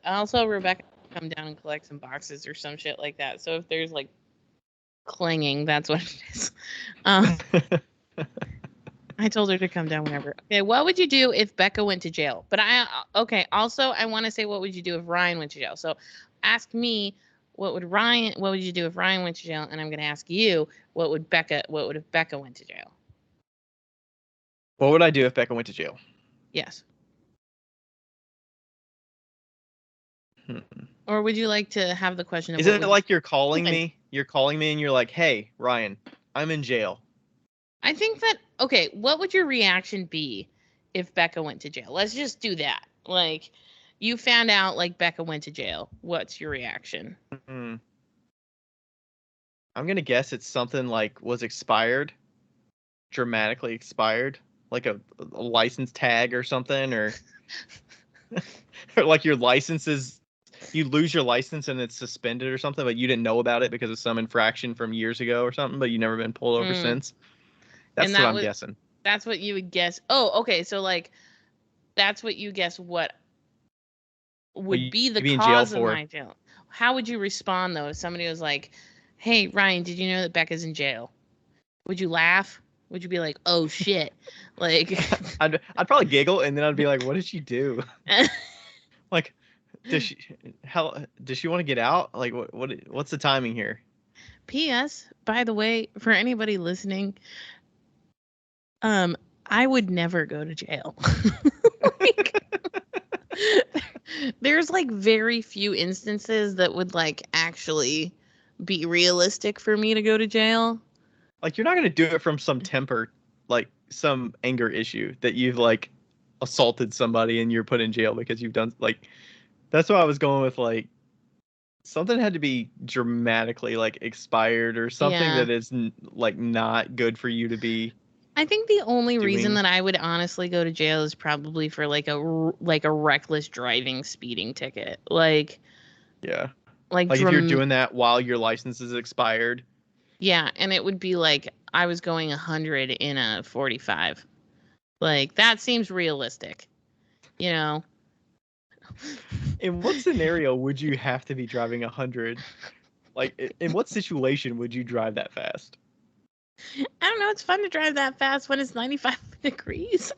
Also, Rebecca come down and collect some boxes or some shit like that. So if there's like clanging, that's what it is. Um, I told her to come down whenever. Okay, what would you do if Becca went to jail? But okay, also I want to say what would you do if Ryan went to jail? So ask me what would you do if Ryan went to jail, and I'm going to ask you what would if Becca went to jail? What would I do if Becca went to jail? Yes. Or would you like to have the question of Is it like you're calling me? You're calling me and you're like, "Hey, Ryan, I'm in jail." I think that, okay, what would your reaction be if Becca went to jail? Let's just do that. Like, you found out, like, Becca went to jail. What's your reaction? I'm going to guess it's something like was expired, dramatically expired, like a license tag or something, or like your license is, you lose your license and it's suspended or something, but you didn't know about it because of some infraction from years ago or something, but you've never been pulled over since. That's what I'm guessing. That's what you would guess. Oh, okay. So, like, that's what you guess what would be the cause of my jail. How would you respond, though, if somebody was like, "Hey, Ryan, did you know that Becca's in jail?" Would you laugh? Would you be like, "Oh, shit"? Like, I'd probably giggle, and then I'd be like, "What did she do?" Like, does she want to get out? Like, what's the timing here? P.S. By the way, for anybody listening, I would never go to jail. There's like very few instances that would like actually be realistic for me to go to jail. Like, you're not going to do it from some temper, like some anger issue that you've like assaulted somebody and you're put in jail because you've done, like, that's why I was going with, like, something had to be dramatically like expired or something that is like not good for you to be. I think the only reason that I would honestly go to jail is probably for like a reckless driving speeding ticket. Like, yeah. Like if you're doing that while your license is expired. Yeah, and it would be like I was going 100 in a 45. Like, that seems realistic. You know? In what scenario would you have to be driving 100? Like, in what situation would you drive that fast? I don't know. It's fun to drive that fast when it's 95 degrees.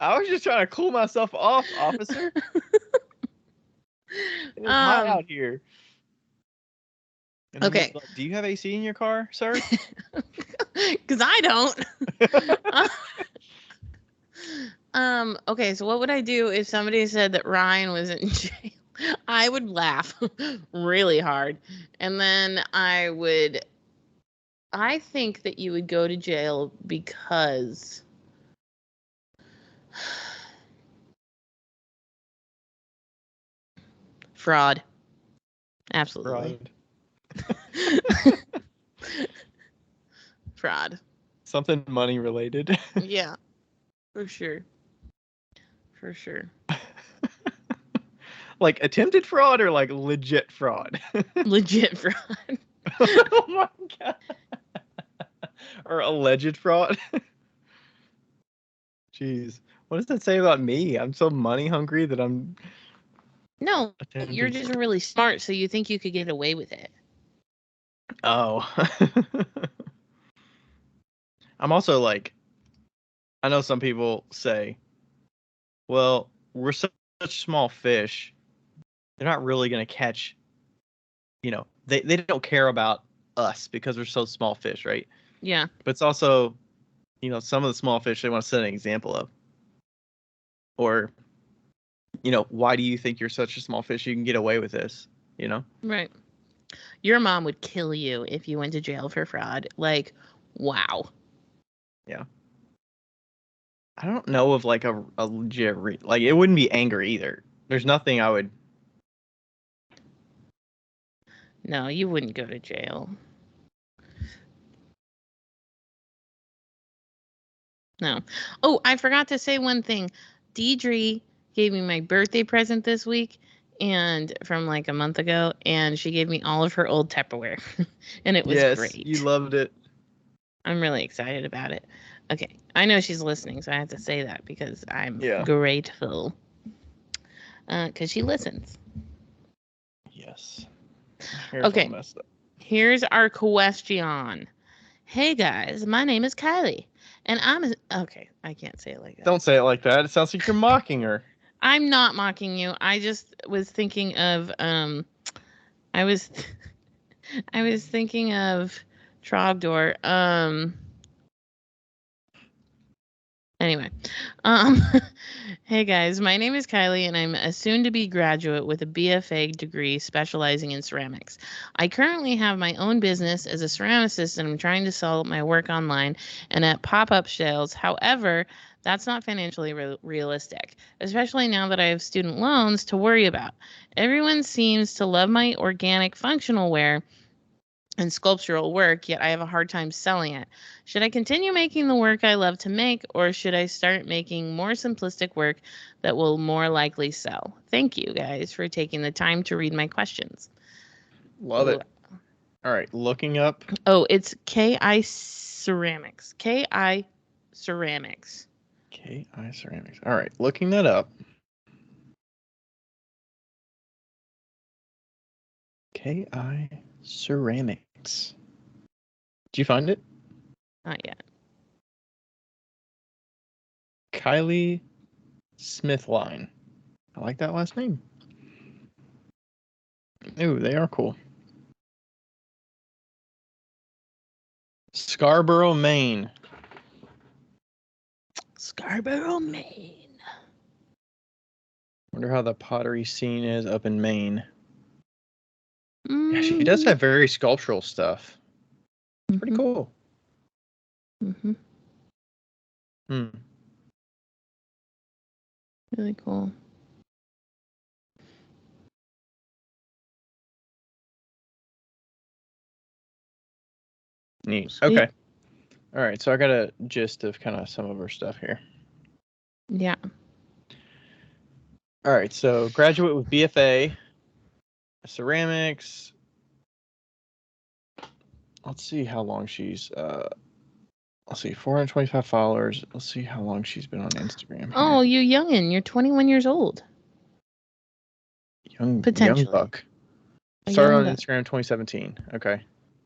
I was just trying to cool myself off, officer. It's hot out here. And okay. Like, do you have AC in your car, sir? Because I don't. Okay, so what would I do if somebody said that Ryan was in jail? I would laugh really hard. And then I think that you would go to jail because fraud. Absolutely. Fraud. Something money related. Yeah. For sure. For sure. Like attempted fraud or like legit fraud? Legit fraud. Oh my god. Or alleged fraud. Jeez. What does that say about me? I'm so money hungry that I'm... No, you're just really smart, so you think you could get away with it. Oh. I'm also like, I know some people say, well, we're such small fish, they're not really going to catch, you know, they don't care about us because we're so small fish, right? Yeah. But it's also, you know, some of the small fish they want to set an example of. Or, you know, why do you think you're such a small fish you can get away with this, you know? Right. Your mom would kill you if you went to jail for fraud. Like, wow. Yeah. I don't know of like a legit like it wouldn't be anger either. There's nothing I would. No, you wouldn't go to jail. No. Oh, I forgot to say one thing. Deidre gave me my birthday present this week and from like a month ago, and she gave me all of her old Tupperware. And it was great. You loved it. I'm really excited about it. Okay, I know she's listening, so I have to say that because I'm Yeah. grateful. Because she listens. Yes. Here's all Okay, messed up. here's our question. Hey guys, my name is Kylie, and okay, I can't say it like that. Don't say it like that. It sounds like you're mocking her. I'm not mocking you. I just was thinking of I was I was thinking of Trogdor. Anyway, um, hey guys, my name is Kylie, and I'm a soon-to-be graduate with a BFA degree specializing in ceramics. I currently have my own business as a ceramicist, and I'm trying to sell my work online and at pop-up sales. However, that's not financially realistic, especially now that I have student loans to worry about. Everyone seems to love my organic functional wear and sculptural work, yet I have a hard time selling it. Should I continue making the work I love to make, or should I start making more simplistic work that will more likely sell? Thank you guys for taking the time to read my questions. Love it. All right, looking up. Oh, it's KI Ceramics. KI Ceramics. KI Ceramics. All right, looking that up. KI Ceramics. Did you find it? Not yet. Kylie Smithline. I like that last name. Ooh, they are cool. Scarborough, Maine. Scarborough, Maine. Wonder how the pottery scene is up in Maine. Yeah, she does have very sculptural stuff. It's pretty cool. Mm-hmm. Really cool. Neat. Sweet. Okay. All right, so I got a gist of kind of some of her stuff here. Yeah. All right, so graduate with BFA, ceramics. Let's see how long she's. Let's see, 425 followers. Let's see how long she's been on Instagram. Here. Oh, you youngin'. You're 21 years old. Young Potentially. buck. A Started young on buck. Instagram 2017. Okay.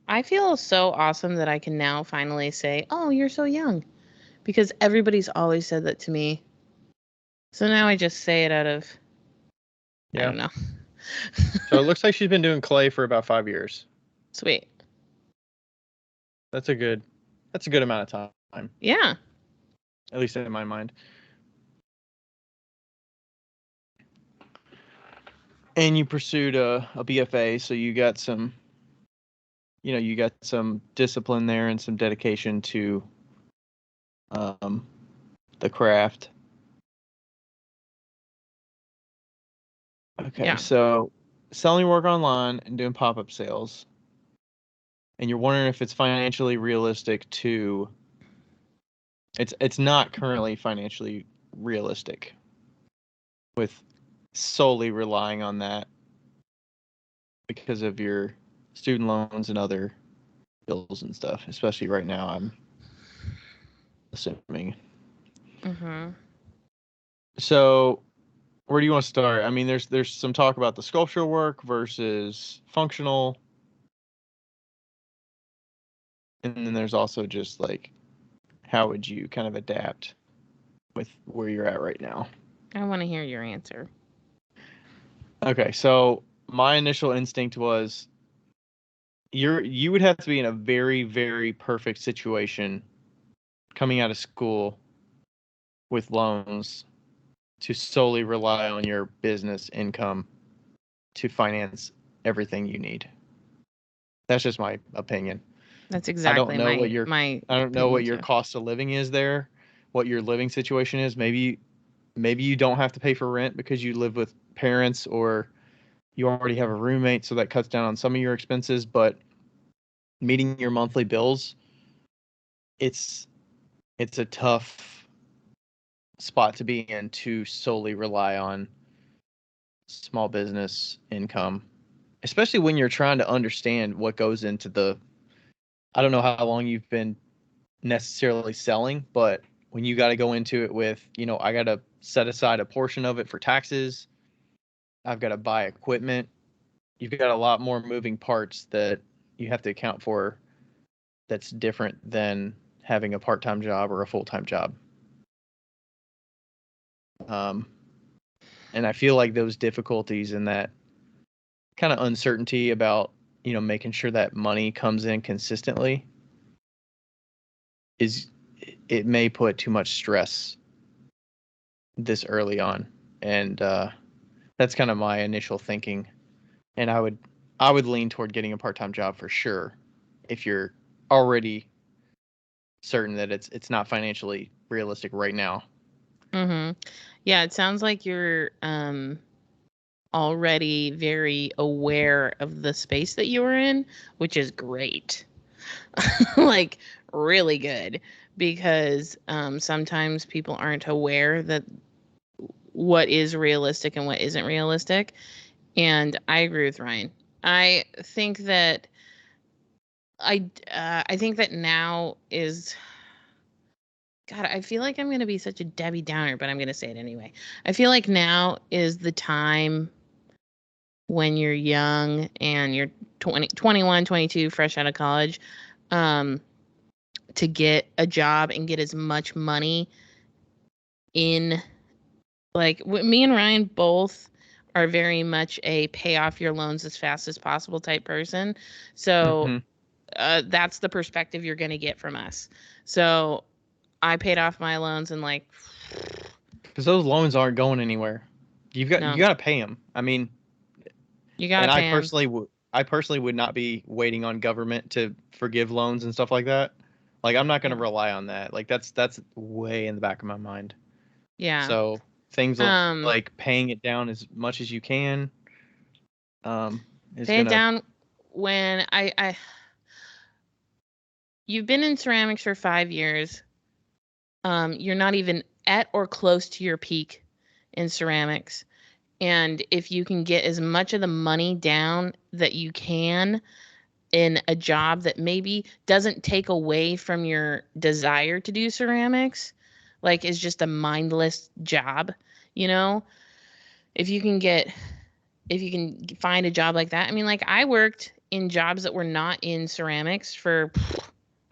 I feel so awesome that I can now finally say, "Oh, you're so young," because everybody's always said that to me. So now I just say it out of, I don't know. So it looks like she's been doing clay for about 5 years. Sweet. That's a good amount of time. Yeah. At least in my mind. And you pursued a BFA, so you got some, you got some discipline there and some dedication to the craft. Okay, Yeah. so selling work online and doing pop-up sales. And you're wondering if it's financially realistic to. It's not currently financially realistic with solely relying on that because of your student loans and other bills and stuff, especially right now, I'm assuming. Mm-hmm. So where do you want to start? I mean, there's some talk about the sculptural work versus functional. And then there's also just like, how would you kind of adapt with where you're at right now? I want to hear your answer. Okay, so my initial instinct was you would have to be in a very, very perfect situation coming out of school with loans to solely rely on your business income to finance everything you need. That's just my opinion. That's I don't exactly know what I don't know what your cost of living is there, what your living situation is. Maybe you don't have to pay for rent because you live with parents or you already have a roommate, so that cuts down on some of your expenses, but meeting your monthly bills, it's a tough spot to be in to solely rely on small business income, especially when you're trying to understand what goes into I don't know how long you've been necessarily selling, but when you got to go into it with, I got to set aside a portion of it for taxes, I've got to buy equipment, you've got a lot more moving parts that you have to account for that's different than having a part-time job or a full-time job. And I feel like those difficulties and that kind of uncertainty about, making sure that money comes in consistently it may put too much stress this early on. And that's kind of my initial thinking. And I would lean toward getting a part-time job for sure if you're already certain that it's not financially realistic right now. Mm-hmm. Yeah, it sounds like you're already very aware of the space that you were in, which is great. Like really good, because sometimes people aren't aware that what is realistic and what isn't realistic. And I agree with Ryan. I think that I think that now is, God, I feel like I'm going to be such a Debbie Downer, but I'm going to say it anyway. I feel like now is the time when you're young and you're 20, 21, 22, fresh out of college, to get a job and get as much money in. Like me and Ryan both are very much a pay off your loans as fast as possible type person. So that's the perspective you're going to get from us. So I paid off my loans in like, because those loans aren't going anywhere. You got to pay them. I mean, you got to and pay them. I personally would not be waiting on government to forgive loans and stuff like that. Like I'm not going to rely on that. Like that's way in the back of my mind. Yeah. So things like paying it down as much as you can. Is pay it gonna down when you've been in ceramics for 5 years. You're not even at or close to your peak in ceramics. And if you can get as much of the money down that you can in a job that maybe doesn't take away from your desire to do ceramics, like is just a mindless job, if you can find a job like that. I mean, like I worked in jobs that were not in ceramics for,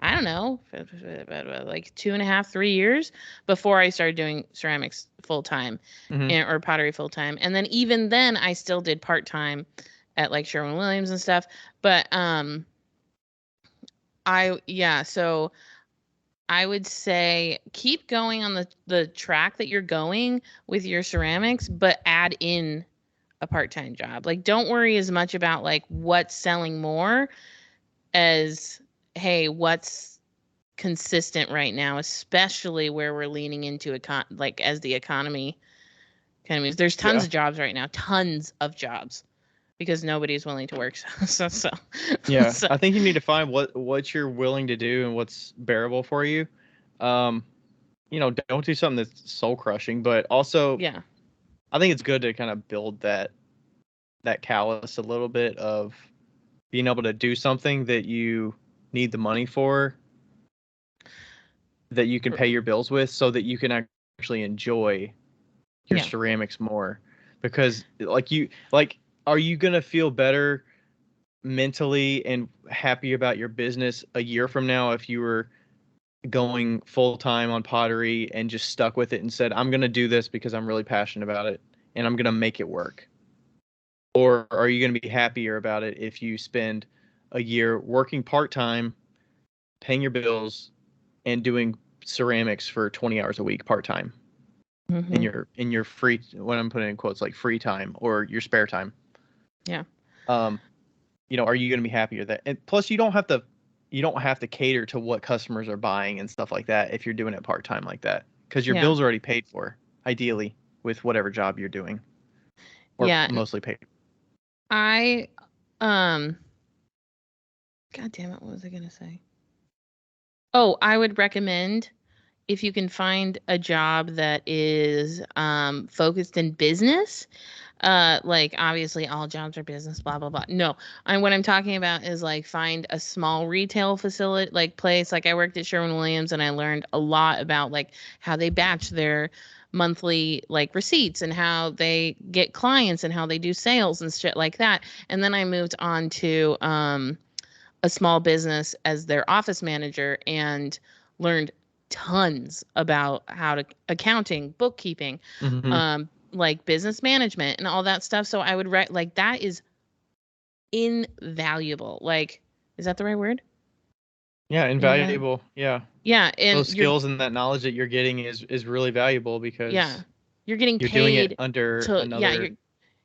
I don't know, like 2.5, 3 years before I started doing ceramics full time, or pottery full time. And then even then I still did part time at like Sherwin-Williams and stuff. But so I would say keep going on the track that you're going with your ceramics, but add in a part-time job. Like don't worry as much about like what's selling more as, hey, what's consistent right now, especially where we're leaning into like as the economy kind of moves. There's tons of jobs right now, tons of jobs, because nobody's willing to work. So I think you need to find what you're willing to do and what's bearable for you. Don't do something that's soul crushing, but also I think it's good to kind of build that callus a little bit of being able to do something that you need the money for, that you can pay your bills with, so that you can actually enjoy your ceramics more. Because are you gonna feel better mentally and happy about your business a year from now if you were going full time on pottery and just stuck with it and said, I'm gonna do this because I'm really passionate about it and I'm gonna make it work? Or are you gonna be happier about it if you spend a year working part time, paying your bills, and doing ceramics for 20 hours a week part time? In your free, when I'm putting in quotes, like free time or your spare time. Are you going to be happier that? And plus, you don't have to cater to what customers are buying and stuff like that if you're doing it part time like that, because your bills are already paid for, ideally, with whatever job you're doing, or mostly paid. God damn it, what was I gonna say? Oh, I would recommend, if you can find a job that is focused in business, like obviously all jobs are business, blah blah blah. No, what I'm talking about is like find a small retail facility, like place. Like I worked at Sherwin-Williams and I learned a lot about like how they batch their monthly like receipts and how they get clients and how they do sales and shit like that. And then I moved on to a small business as their office manager and learned tons about how to accounting, bookkeeping, like business management and all that stuff. So I would write like that is invaluable. Like, is that the right word? Yeah, invaluable. Yeah. Yeah, and Those skills and that knowledge that you're getting is really valuable because you're getting you're doing it paid under to another.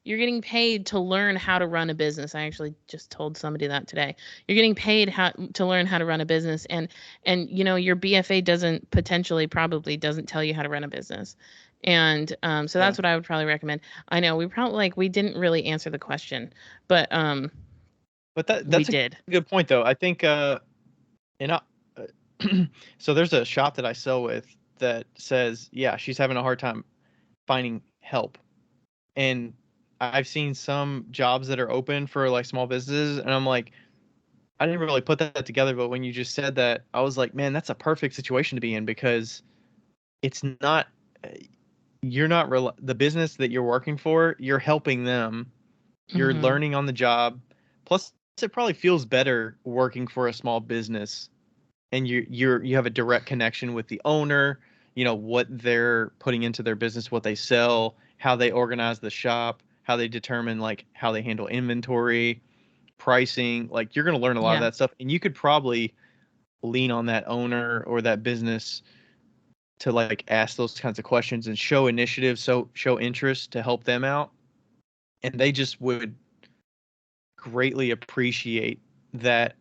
you're getting paid to learn how to run a business. I actually just told somebody that today. You're getting paid to learn how to run a business, and you know your BFA probably doesn't tell you how to run a business, and so that's what I would probably recommend. I know we didn't really answer the question, but that's a good point though. I think so there's a shop that I sell with that says, yeah, she's having a hard time finding help. And I've seen some jobs that are open for like small businesses, and I'm like, I didn't really put that together, but when you just said that, I was like, man, that's a perfect situation to be in because it's not, you're not the business that you're working for, you're helping them, you're learning on the job. Plus, it probably feels better working for a small business and you have a direct connection with the owner, you know, what they're putting into their business, what they sell, how they organize the shop, how they determine like how they handle inventory, pricing. Like you're going to learn a lot of that stuff, and you could probably lean on that owner or that business to like ask those kinds of questions and show initiative, so show interest to help them out, and they just would greatly appreciate that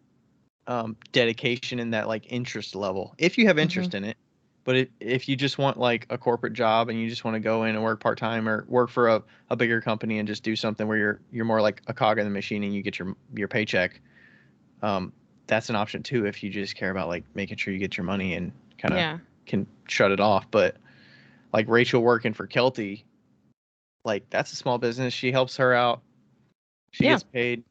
dedication and that like interest level if you have interest in it. But if you just want like a corporate job and you just want to go in and work part-time or work for a bigger company and just do something where you're more like a cog in the machine and you get your paycheck, that's an option too if you just care about like making sure you get your money and kind of can shut it off. But like Rachel working for Kelty, like that's a small business. She helps her out. She gets paid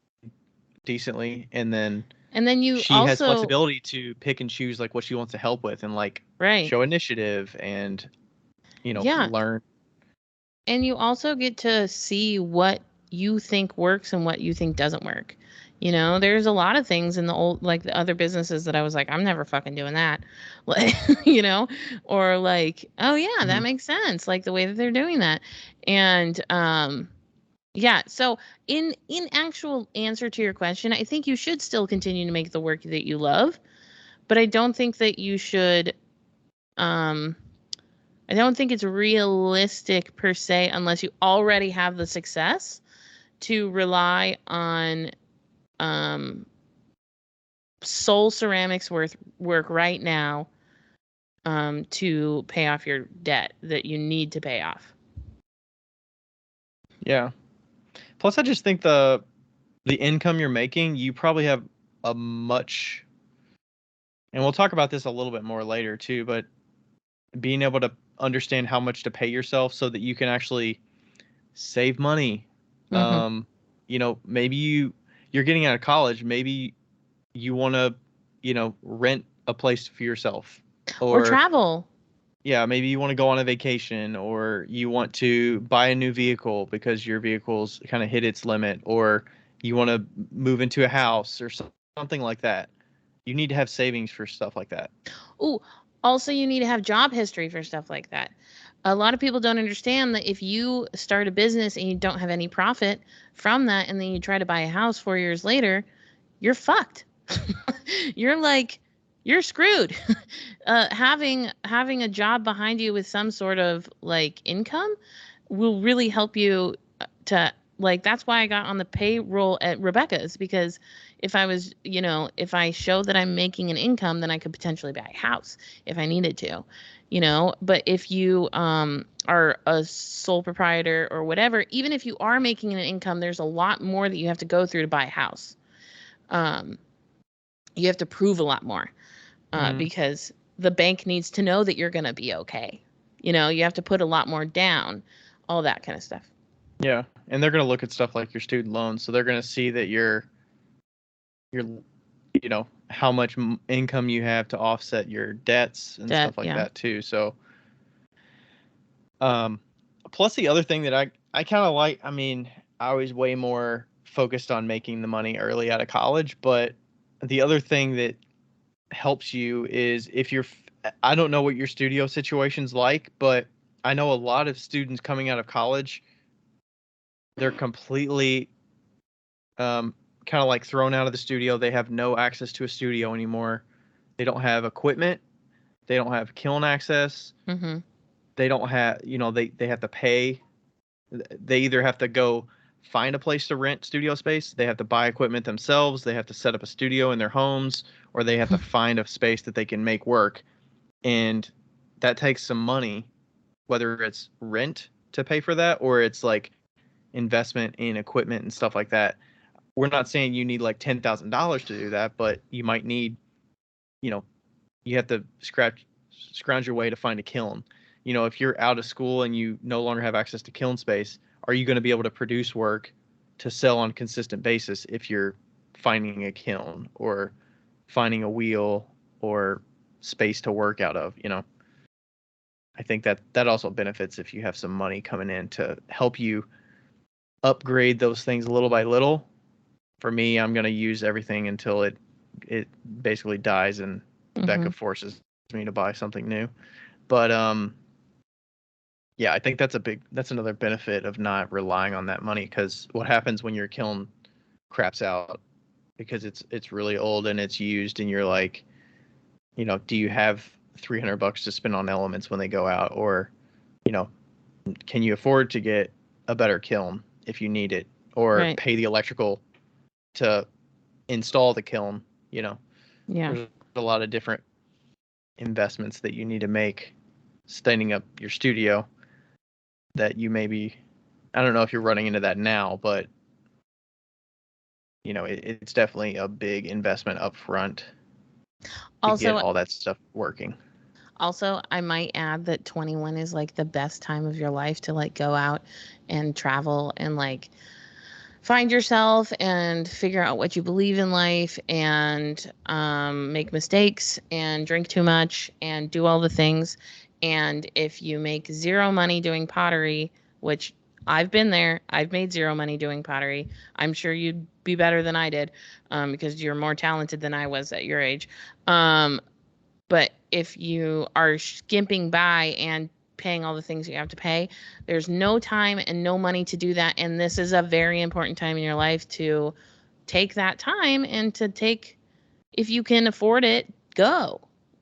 decently, and then she has flexibility to pick and choose like what she wants to help with and like show initiative and learn. And you also get to see what you think works and what you think doesn't work. You know, there's a lot of things in the old, like the other businesses that I was like, I'm never fucking doing that. Like, you know, or like, oh yeah, that makes sense. Like the way that they're doing that. And, yeah. So in actual answer to your question, I think you should still continue to make the work that you love, but I don't think that you should, I don't think it's realistic per se, unless you already have the success, to rely on soul ceramics work right now to pay off your debt that you need to pay off. Yeah. Plus, I just think the income you're making, you probably have a much, and we'll talk about this a little bit more later too, but being able to understand how much to pay yourself so that you can actually save money. You know, maybe you're getting out of college, maybe you want to, rent a place for yourself or travel. Yeah, maybe you want to go on a vacation, or you want to buy a new vehicle because your vehicle's kind of hit its limit, or you want to move into a house or something like that. You need to have savings for stuff like that. Ooh, also you need to have job history for stuff like that. A lot of people don't understand that if you start a business and you don't have any profit from that, and then you try to buy a house 4 years later, you're fucked. You're screwed. Having a job behind you with some sort of like income will really help you to like. That's why I got on the payroll at Rebecca's, because if I was, if I show that I'm making an income, then I could potentially buy a house if I needed to, But if you are a sole proprietor or whatever, even if you are making an income, there's a lot more that you have to go through to buy a house. You have to prove a lot more because the bank needs to know that you're going to be okay. You know, you have to put a lot more down, all that kind of stuff. Yeah, and they're going to look at stuff like your student loans, so they're going to see that you're you know, how much income you have to offset your debts and stuff like that too. So plus the other thing that I kind of like, I mean, I was way more focused on making the money early out of college, but the other thing that helps you is if you're, I don't know what your studio situation's like, but I know a lot of students coming out of college, they're completely kind of like thrown out of the studio. They have no access to a studio anymore. They don't have equipment. They don't have kiln access. Mm-hmm. They don't have, you know, they have to pay. They either have to go find a place to rent studio space, they have to buy equipment themselves, they have to set up a studio in their homes, or they have to find a space that they can make work. And that takes some money, whether it's rent to pay for that or it's like investment in equipment and stuff like that. We're not saying you need like $10,000 to do that, but you might need, you know, you have to scrounge your way to find a kiln. You know, if you're out of school and you no longer have access to kiln space, are you going to be able to produce work to sell on a consistent basis if you're finding a kiln or finding a wheel or space to work out of, you know? I think that also benefits if you have some money coming in to help you upgrade those things little by little. For me, I'm going to use everything until it basically dies and Becca forces me to buy something new. But yeah, I think that's another benefit of not relying on that money, because what happens when your kiln craps out because it's really old and it's used and you're like, you know, do you have $300 to spend on elements when they go out, or, you know, can you afford to get a better kiln if you need it, or pay the electrical to install the kiln, you know? Yeah. There's a lot of different investments that you need to make standing up your studio that you maybe, I don't know if you're running into that now, but you know, it's definitely a big investment up front to get all that stuff working. Also, I might add that 21 is like the best time of your life to like go out and travel and like find yourself and figure out what you believe in life and make mistakes and drink too much and do all the things. And if you make zero money doing pottery, which I've been there, I've made zero money doing pottery. I'm sure you'd be better than I did because you're more talented than I was at your age. But if you are skimping by and paying all the things you have to pay, there's no time and no money to do that. And this is a very important time in your life to take that time and to take, if you can afford it, go.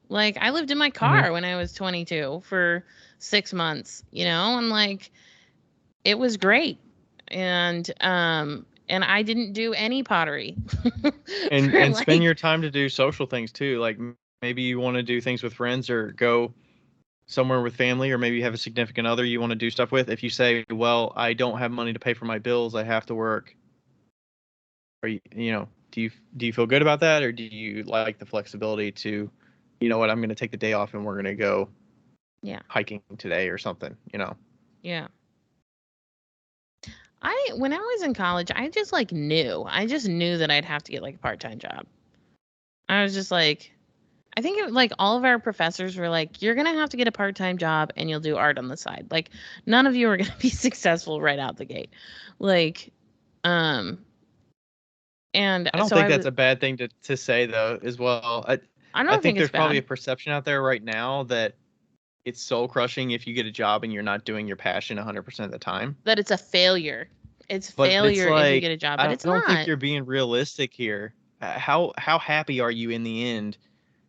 Like I lived in my car when I was 22 for 6 months, you know, and like it was great. And I didn't do any pottery. and spend your time to do social things too. Like maybe you want to do things with friends or go somewhere with family, or maybe you have a significant other you want to do stuff with. If you say, well, I don't have money to pay for my bills, I have to work. Or you know, do you feel good about that, or do you like the flexibility to, you know what, I'm going to take the day off and we're going to go hiking today or something, you know? Yeah. When I was in college, I just like knew. I just knew that I'd have to get like a part-time job. I was just like, I think like all of our professors were like, you're going to have to get a part-time job and you'll do art on the side. Like none of you are going to be successful right out the gate. Like, and I don't think that's a bad thing to say though, as well. I think there's probably a perception out there right now that it's soul crushing if you get a job and you're not doing your passion 100% of the time. That it's a failure. It's failure if you get a job, but it's not. I don't think you're being realistic here. How happy are you in the end?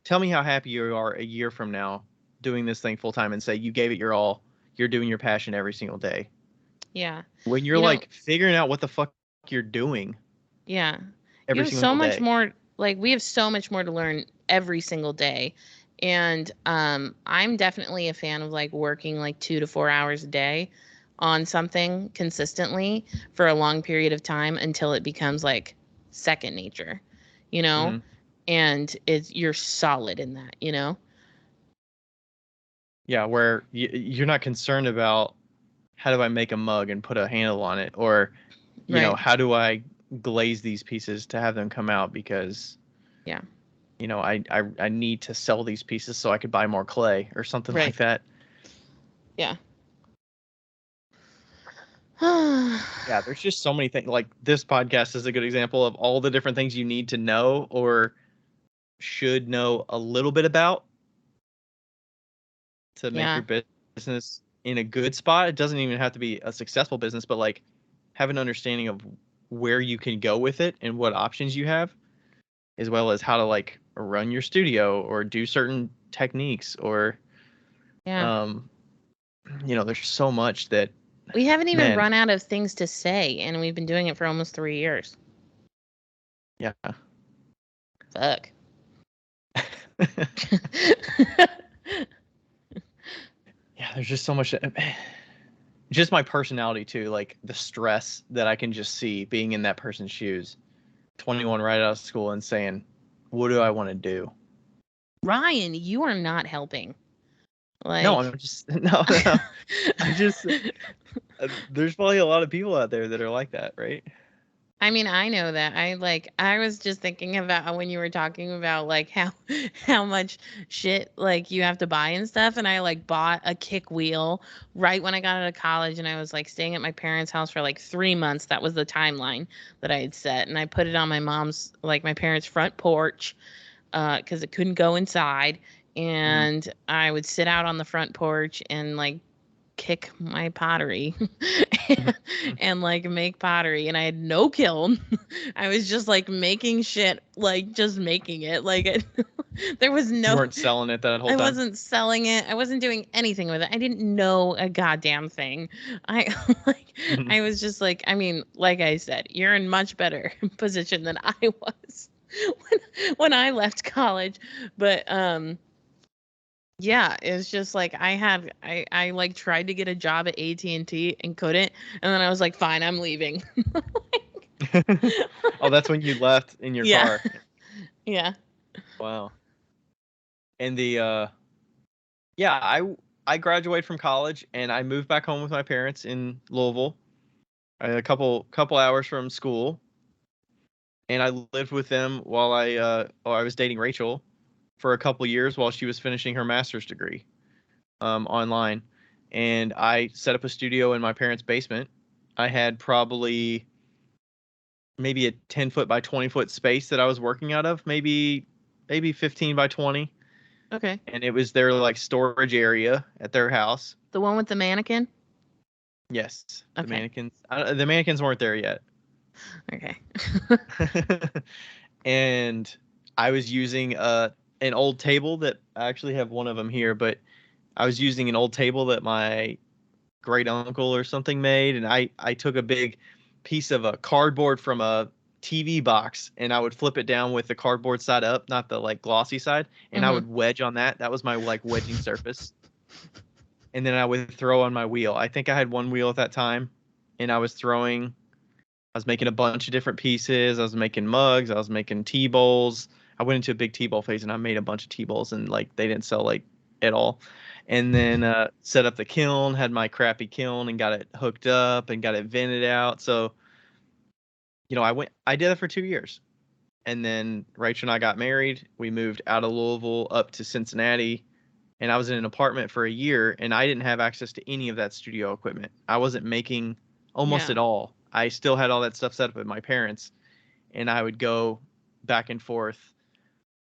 Tell me how happy you are a year from now doing this thing full time and say you gave it your all. You're doing your passion every single day. Yeah. When you're like figuring out what the fuck you're doing. Yeah. Every you have single so day. much more, like we have so much more to learn every single day. And I'm definitely a fan of like working like 2 to 4 hours a day on something consistently for a long period of time until it becomes like second nature, you know? And you're solid in that, you know? Yeah, where you're not concerned about how do I make a mug and put a handle on it, or Right. how do I glaze these pieces to have them come out because Yeah. I need to sell these pieces so I could buy more clay or something Right. like that. Yeah. Yeah, there's just so many things. Like this podcast is a good example of all the different things you need to know or should know a little bit about to make Yeah. your business in a good spot. It doesn't even have to be a successful business, but like have an understanding of where you can go with it and what options you have, as well as how to like run your studio or do certain techniques or Yeah. um there's so much that, We haven't even man, run out of things to say, and we've been doing it for almost 3 years. yeah. Fuck. Yeah, there's just so much just my personality too, like the stress that I can just see being in that person's shoes, 21 right out of school and saying, what do I want to do? Ryan, you are not helping. No, Like, I'm just no. I just there's probably a lot of people out there that are like that, right? I mean, I know that. I was just thinking about when you were talking about like how how much shit like you have to buy and stuff, and I like bought a kick wheel right when I got out of college, and I was like staying at my parents' house for like 3 months. That was the timeline that I had set, and I put it on my mom's like my parents' front porch because it couldn't go inside, Mhm. and I would sit out on the front porch and like kick my pottery and like make pottery, and I had no kiln. I was just like making shit, like just making it like there was You no, weren't selling it that whole I time. wasn't selling it, I wasn't doing anything with it, I didn't know a goddamn thing. I like Mhm. I was just like, I mean, like I said, you're in much better position than I was when I left college, but yeah, it's just like I like tried to get a job at AT&T and couldn't, and then I was like, fine, I'm leaving. Oh, that's when you left in your Yeah. car. Yeah. Wow. And the yeah, I graduated from college and I moved back home with my parents in Louisville, a couple hours from school, and I lived with them while I was dating Rachel for a couple years while she was finishing her master's degree online. And I set up a studio in my parents' basement. I had probably maybe a 10-foot by 20-foot space that I was working out of, maybe 15 by 20, Okay. and it was their like storage area at their house. The one with the mannequin? Yes, Okay. the mannequins weren't there yet. Okay. And I was using an old table that I actually have one of them here, but I was using an old table that my great uncle or something made, and I took a big piece of a cardboard from a TV box and I would flip it down with the cardboard side up, not the like glossy side, and I Mhm. would wedge on that. That was my like wedging surface. And then I would throw on my wheel. I think I had one wheel at that time, and I was making a bunch of different pieces. I was making mugs. I was making tea bowls. I went into a big tea bowl phase and I made a bunch of tea bowls and like they didn't sell like at all. And then set up the kiln, had my crappy kiln and got it hooked up and got it vented out. So, I did it for 2 years. And then Rachel and I got married. We moved out of Louisville up to Cincinnati, and I was in an apartment for a year and I didn't have access to any of that studio equipment. I wasn't making almost Yeah. at all. I still had all that stuff set up at my parents, and I would go back and forth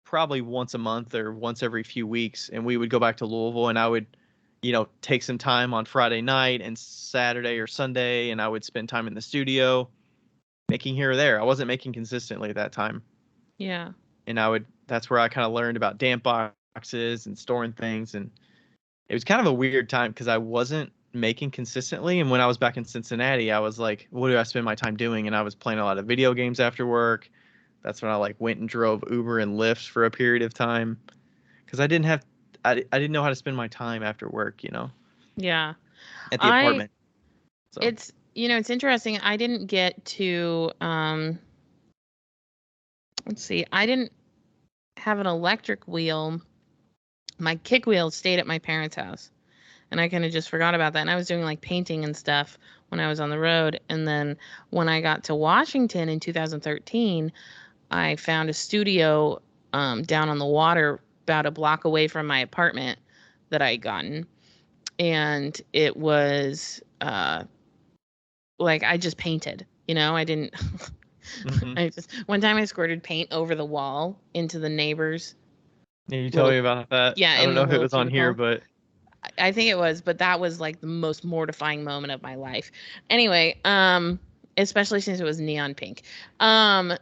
probably once a month or once every few weeks, and we would go back to Louisville, and I would take some time on Friday night and Saturday or Sunday, and I would spend time in the studio making here or there. I wasn't making consistently at that time, Yeah. and that's where I kind of learned about damp boxes and storing things. And it was kind of a weird time because I wasn't making consistently. And when I was back in Cincinnati, I was like, what do I spend my time doing? And I was playing a lot of video games after work. That's when I like went and drove Uber and Lyft for a period of time because I didn't know how to spend my time after work, Yeah. at the I apartment. So, it's it's interesting. I didn't get to let's see. I didn't have an electric wheel my kick wheel stayed at my parents' house. And I kind of just forgot about that. And I was doing like painting and stuff when I was on the road. And then when I got to Washington in 2013, I found a studio down on the water about a block away from my apartment that I had gotten. And it was like I just painted, I didn't. One time I squirted paint over the wall into the neighbors. Yeah, you told me about that. Yeah, I don't in the know if it little was on here, cubicle. but I think it was, but that was like the most mortifying moment of my life. Anyway, especially since it was neon pink. But,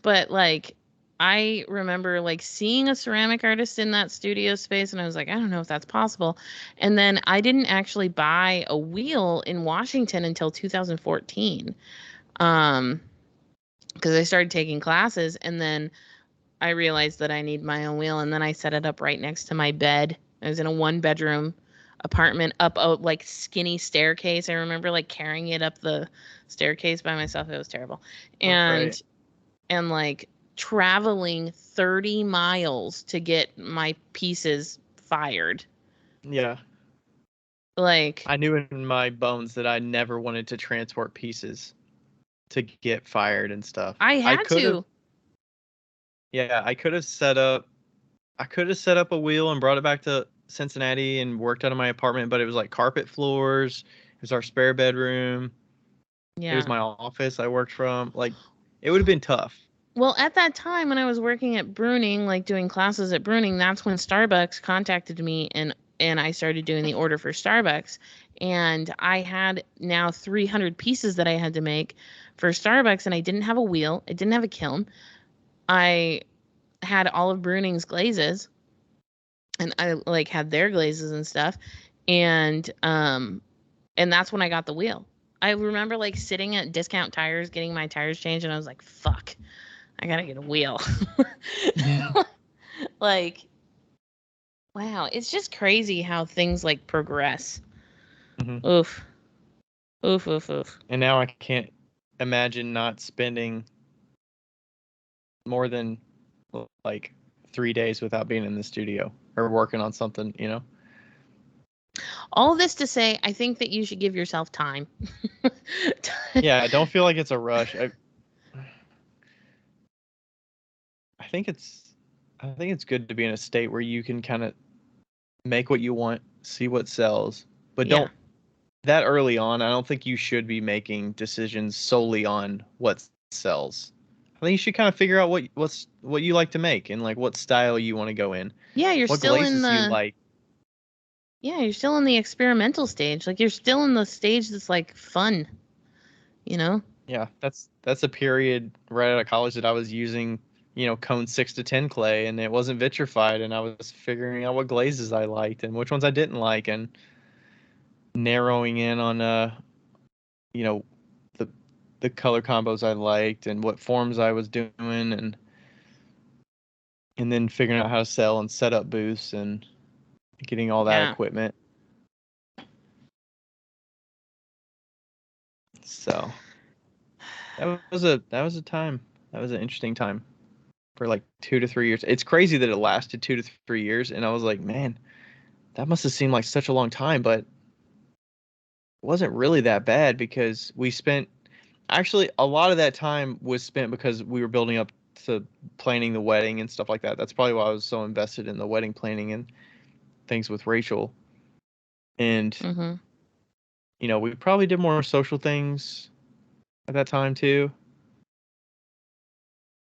but like I remember like seeing a ceramic artist in that studio space and I was like, I don't know if that's possible. And then I didn't actually buy a wheel in Washington until 2014. Because I started taking classes and then I realized that I need my own wheel and then I set it up right next to my bed. I was in a 1-bedroom apartment up a like skinny staircase. I remember like carrying it up the staircase by myself. It was terrible. And right. and like traveling 30 miles to get my pieces fired. Yeah. Like I knew in my bones that I never wanted to transport pieces to get fired and stuff. I I had could have to. Yeah, I could have set up a wheel and brought it back to Cincinnati and worked out of my apartment, but it was like carpet floors. It was our spare bedroom. It was Yeah. my office I worked from. Like, it would have been tough. Well, at that time when I was working at Bruning, like doing classes at Bruning, that's when Starbucks contacted me and I started doing the order for Starbucks. And I had now 300 pieces that I had to make for Starbucks and I didn't have a wheel, I didn't have a kiln. I had all of Bruning's glazes and I like had their glazes and stuff. And that's when I got the wheel. I remember like sitting at Discount Tires getting my tires changed and I was like, fuck. I gotta get a wheel. Like, wow, it's just crazy how things like progress. Mm-hmm. Oof, oof, oof, oof. And now I can't imagine not spending more than like 3 days without being in the studio or working on something, All this to say, I think that you should give yourself time. Yeah, I don't feel like it's a rush. I think it's good to be in a state where you can kind of make what you want, see what sells, but Yeah, don't that early on. I don't think you should be making decisions solely on what sells. I think you should kind of figure out what you like to make and like what style you want to go in, yeah, what glazes you like. you're still in the experimental stage. Like you're still in the stage that's like fun, you know? Yeah, that's a period right out of college that I was using, cone 6 to 10 clay, and it wasn't vitrified, and I was figuring out what glazes I liked and which ones I didn't like, and narrowing in on you know, the the color combos I liked and what forms I was doing, and then figuring out how to sell and set up booths and getting all that Yeah. equipment. So that was a time. That was an interesting time for like 2 to 3 years. It's crazy that it lasted 2 to 3 years, and I was like, man, that must have seemed like such a long time, but it wasn't really that bad because we spent actually a lot of that time was spent because we were building up to planning the wedding and stuff like that. That's probably why I was so invested in the wedding planning and things with Rachel. And Mm-hmm. we probably did more social things at that time too.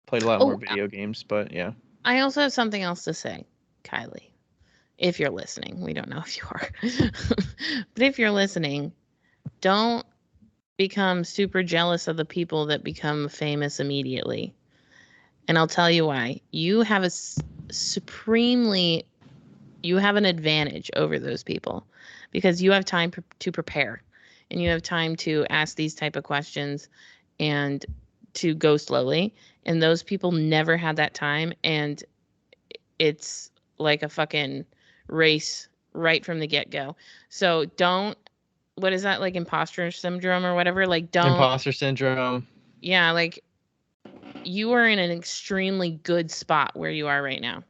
Played a lot more Oh, video games, but yeah. I also have something else to say, Kylie. If you're listening, we don't know if you are. But if you're listening, don't become super jealous of the people that become famous immediately. And I'll tell you why. You have supremely you have an advantage over those people because you have time to prepare and you have time to ask these type of questions and to go slowly, and those people never had that time, and it's like a fucking race right from the get-go. So don't, what is that, like imposter syndrome or whatever, like don't, Imposter syndrome. yeah, like you are in an extremely good spot where you are right now.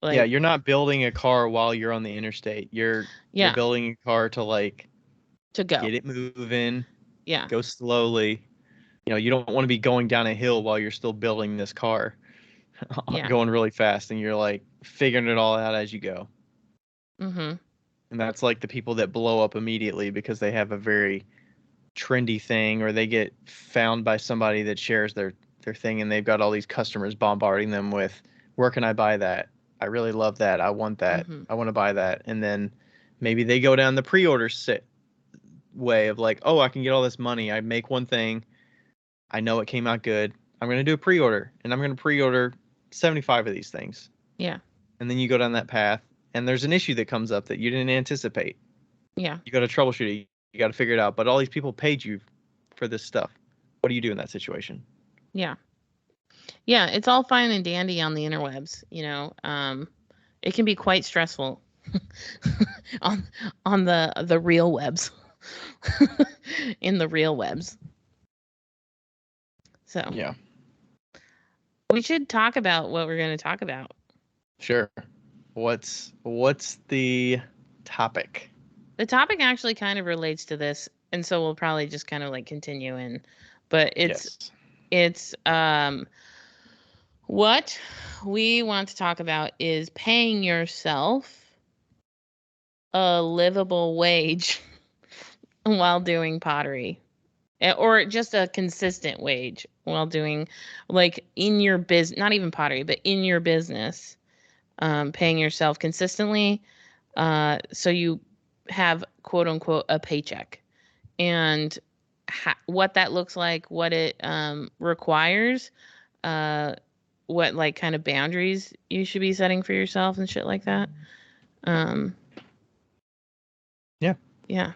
Yeah, Like, you're not building a car while you're on the interstate. You're yeah, building a car to like to go. get it moving, Yeah, go slowly. You don't want to be going down a hill while you're still building this car, yeah. going really fast, and you're like figuring it all out as you go. Mm-hmm. And that's like the people that blow up immediately because they have a very trendy thing, or they get found by somebody that shares their thing, and they've got all these customers bombarding them with, where can I buy that? I really love that. I want that. Mm-hmm. I want to buy that. And then maybe they go down the pre-order sit way of like, oh, I can get all this money. I make one thing. I know it came out good. I'm going to do a pre-order, and I'm going to pre-order 75 of these things. Yeah, And then you go down that path, and there's an issue that comes up that you didn't anticipate. yeah, You got to troubleshoot it. You got to figure it out. But all these people paid you for this stuff. What do you do in that situation? yeah, yeah. It's all fine and dandy on the interwebs, you know. It can be quite stressful on the real webs, in the real webs. So Yeah, we should talk about what we're going to talk about. sure. What's the topic? The topic actually kind of relates to this, and so we'll probably just kind of like continue in, but Yes. it's what we want to talk about is paying yourself a livable wage while doing pottery, or just a consistent wage while doing, like, in your business, not even pottery, but in your business, paying yourself consistently, so you have, quote unquote, a paycheck. And what that looks like, what it requires, uh, what like kind of boundaries you should be setting for yourself and shit like that. Um, Yeah. yeah.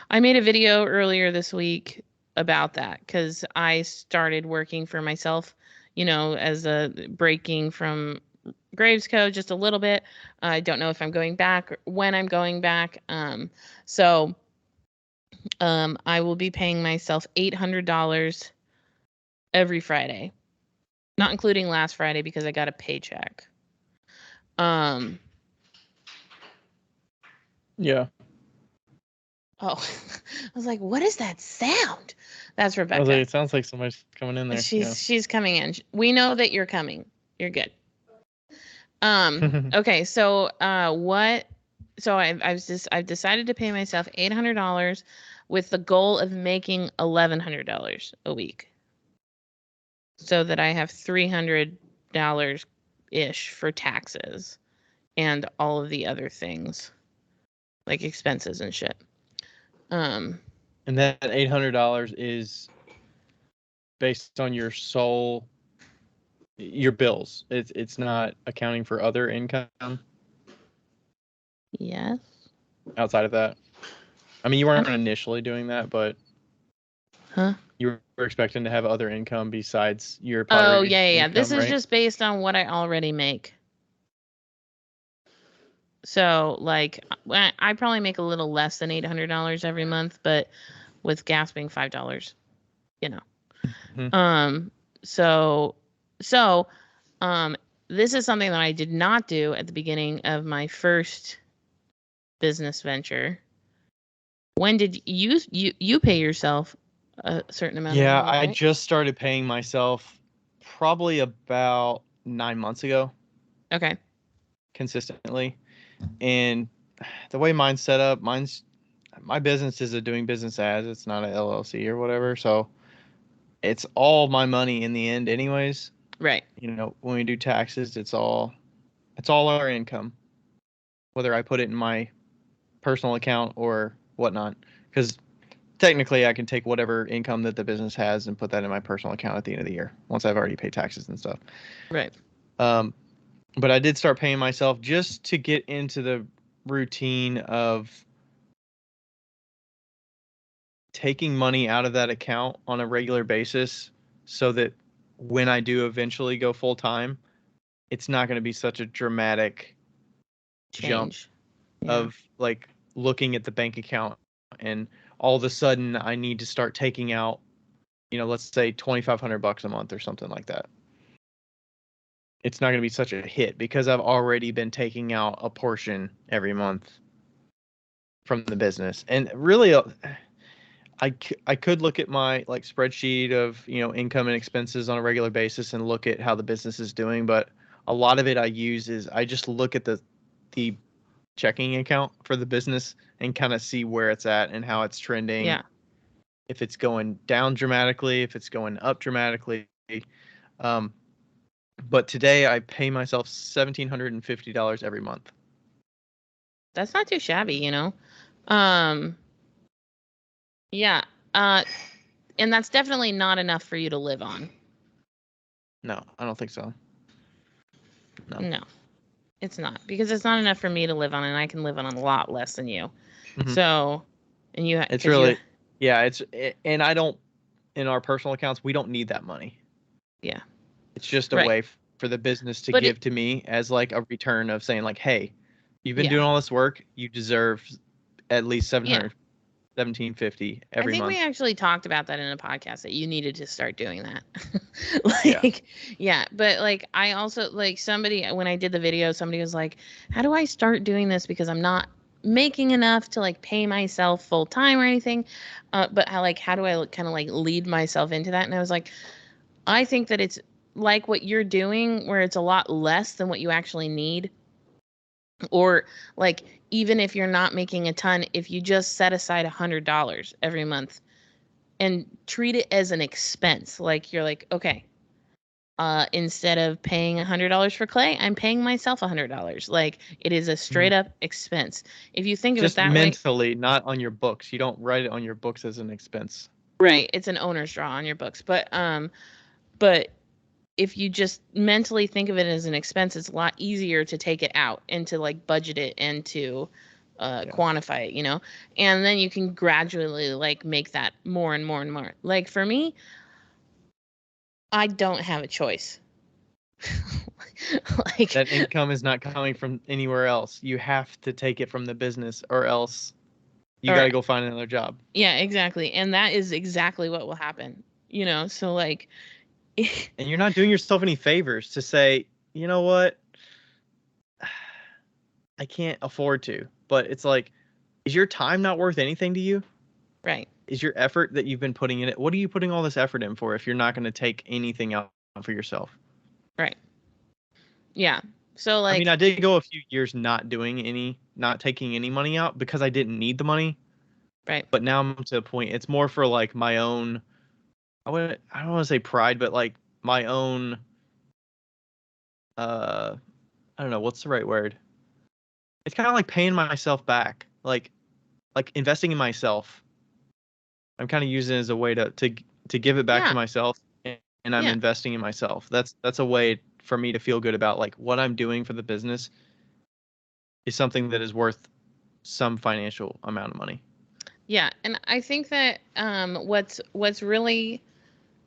I made a video earlier this week about that because I started working for myself, as a breaking from Graves Code just a little bit. I don't know if I'm going back or when I'm going back. So I will be paying myself $800 every Friday, not including last Friday because I got a paycheck. Um, Yeah. oh, I was like, what is that sound? That's I was like, Rebecca. it sounds like somebody's coming in there. She's coming in. We know that you're coming. You're good. Yeah. Okay, so what so I've decided to pay myself $800 with the goal of making $1,100 a week, so that I have $300 ish for taxes and all of the other things, like expenses and shit. Um, And that $800 is based on your bills. It's not accounting for other income yes. outside of that. I mean, you weren't initially doing that, but Huh? you were expecting to have other income besides your Oh, pottery yeah. This income, is right? just based on what I already make. So, like, I probably make a little less than $800 every month, but with gas being $5, you know. Mhm. Um, so, so, um, this is something that I did not do at the beginning of my first business venture. When did you pay yourself a certain amount of Yeah, money, I right? just started paying myself probably about 9 months ago Okay. consistently. And the way mine's set up, my business is a doing business as, it's not an LLC or whatever. So it's all my money in the end anyways. Right. When we do taxes, it's all our income, whether I put it in my personal account or whatnot. Because technically, I can take whatever income that the business has and put that in my personal account at the end of the year once I've already paid taxes and stuff. Right. Um, but I did start paying myself just to get into the routine of taking money out of that account on a regular basis so that when I do eventually go full time, it's not going to be such a dramatic jump Change. Yeah. of like looking at the bank account and all of a sudden I need to start taking out, let's say $2,500 a month or something like that. it's not going to be such a hit because I've already been taking out a portion every month from the business. And really, I could look at my like spreadsheet of, income and expenses on a regular basis and look at how the business is doing, but a lot of it I use is I just look at the checking account for the business and kind of see where it's at and how it's trending. Yeah. If it's going down dramatically, if it's going up dramatically. Um, but today I pay myself $1,750 every month. That's not too shabby, you know? Um, yeah. And that's definitely not enough for you to live on. No, I don't think so. No, it's not, because it's not enough for me to live on, and I can live on a lot less than you. Mhm. So, and you, It's really, yeah, and I don't, in our personal accounts, we don't need that money. Yeah. It's just a Right. way for the business to But give to me as like a return of saying like, hey, you've been Yeah. doing all this work. You deserve at least Yeah. $1750 every I think month. we actually talked about that in a podcast, that you needed to start doing that. Like, yeah. But like, I also, like, somebody, when I did the video, somebody was like, how do I start doing this? Because I'm not making enough to like pay myself full time or anything. But how do I kind of like lead myself into that? And I was like, I think that it's like what you're doing, where it's a lot less than what you actually need. Or like, even if you're not making a ton, if you just set aside $100 every month and treat it as an expense, like you're like, okay, instead of paying $100 for clay, I'm paying myself $100. Like, it is a straight up expense. If you think of Just it that way, mentally, not on your books. You don't write it on your books as an expense. right? It's an owner's draw on your books, but if you just mentally think of it as an expense, it's a lot easier to take it out and to like budget it and to quantify it, you know? And then you can gradually like make that more and more and more. Like for me, I don't have a choice. Like, That income is not coming from anywhere else. You have to take it from the business or else you got to go find another job. Yeah, exactly. And that is exactly what will happen, you know? So like, and you're not doing yourself any favors to say, you know what? I can't afford to. But it's like, is your time not worth anything to you? Right. Is your effort that you've been putting in it? What are you putting all this effort in for if you're not going to take anything out for yourself? Right. Yeah. So like, I mean, I did go a few years not taking any money out because I didn't need the money. right. But now I'm to a point, it's more for like my own, I don't want to say pride, but like my own, I don't know, what's the right word? It's kind of like paying myself back, like investing in myself. I'm kind of using it as a way to give it back to myself, and I'm investing in myself. That's a way for me to feel good about like what I'm doing for the business is something that is worth some financial amount of money. Yeah, and I think that what's really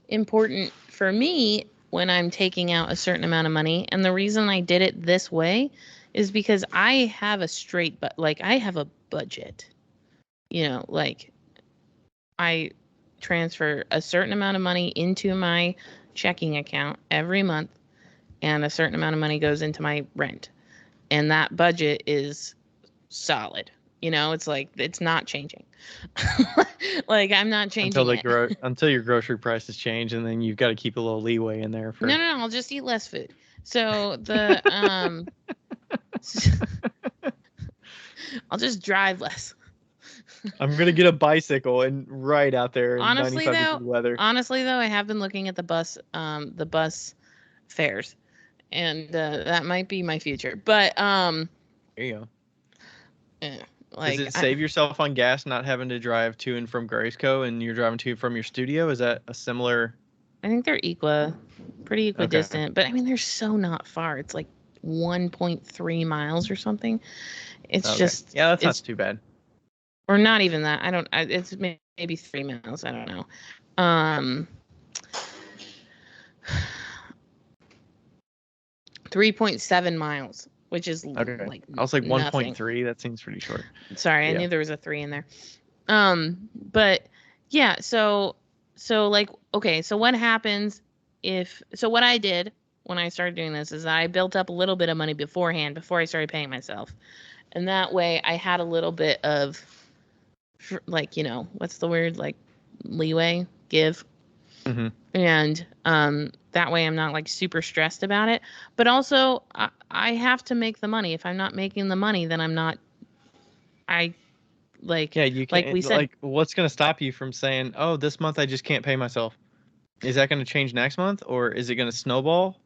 important for me when I'm taking out a certain amount of money, and the reason I did it this way is because I have a straight, but like I have a budget. You know, like I transfer a certain amount of money into my checking account every month, and a certain amount of money goes into my rent. And that budget is solid. You know, it's like, it's not changing. Like, I'm not changing until your grocery prices change, and then you've got to keep a little leeway in there for. No, I'll just eat less food. So the I'll just drive less. I'm gonna get a bicycle and ride out there in 95-degree weather. Honestly though, I have been looking at the bus fares, and that might be my future. But there you go. Like, does it save yourself on gas not having to drive to and from Graysco, and you're driving to and from your studio? Is that a similar? I think they're pretty equidistant. Okay. But I mean, they're so not far. It's like 1.3 miles or something. It's just that's not too bad. Or not even that. It's maybe 3 miles. I don't know. 3.7 miles, which is like I was like 1.3. That seems pretty short. Sorry, I knew there was a 3 in there. But yeah, so like, okay, so what happens what I did when I started doing this is I built up a little bit of money beforehand before I started paying myself. And that way I had a little bit of like, what's the word? Like leeway, give. Mm-hmm. And that way I'm not like super stressed about it. But also I have to make the money. If I'm not making the money, then I'm not, I Yeah, you like we can't. said, Like, what's going to stop you from saying, "Oh, this month I just can't pay myself"? Is that going to change next month, or is it going to snowball?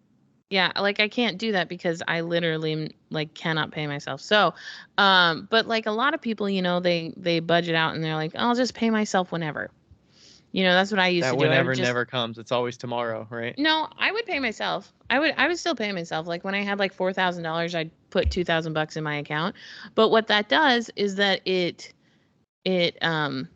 yeah, like I can't do that because I literally like cannot pay myself. So, but like a lot of people, they budget out and they're like, I'll just pay myself whenever. That's what I used to That do. I would whenever just never comes. It's always tomorrow, right? no, I would pay myself. I would still pay myself. Like when I had like $4,000, I'd put $2,000 in my account. But what that does is that it in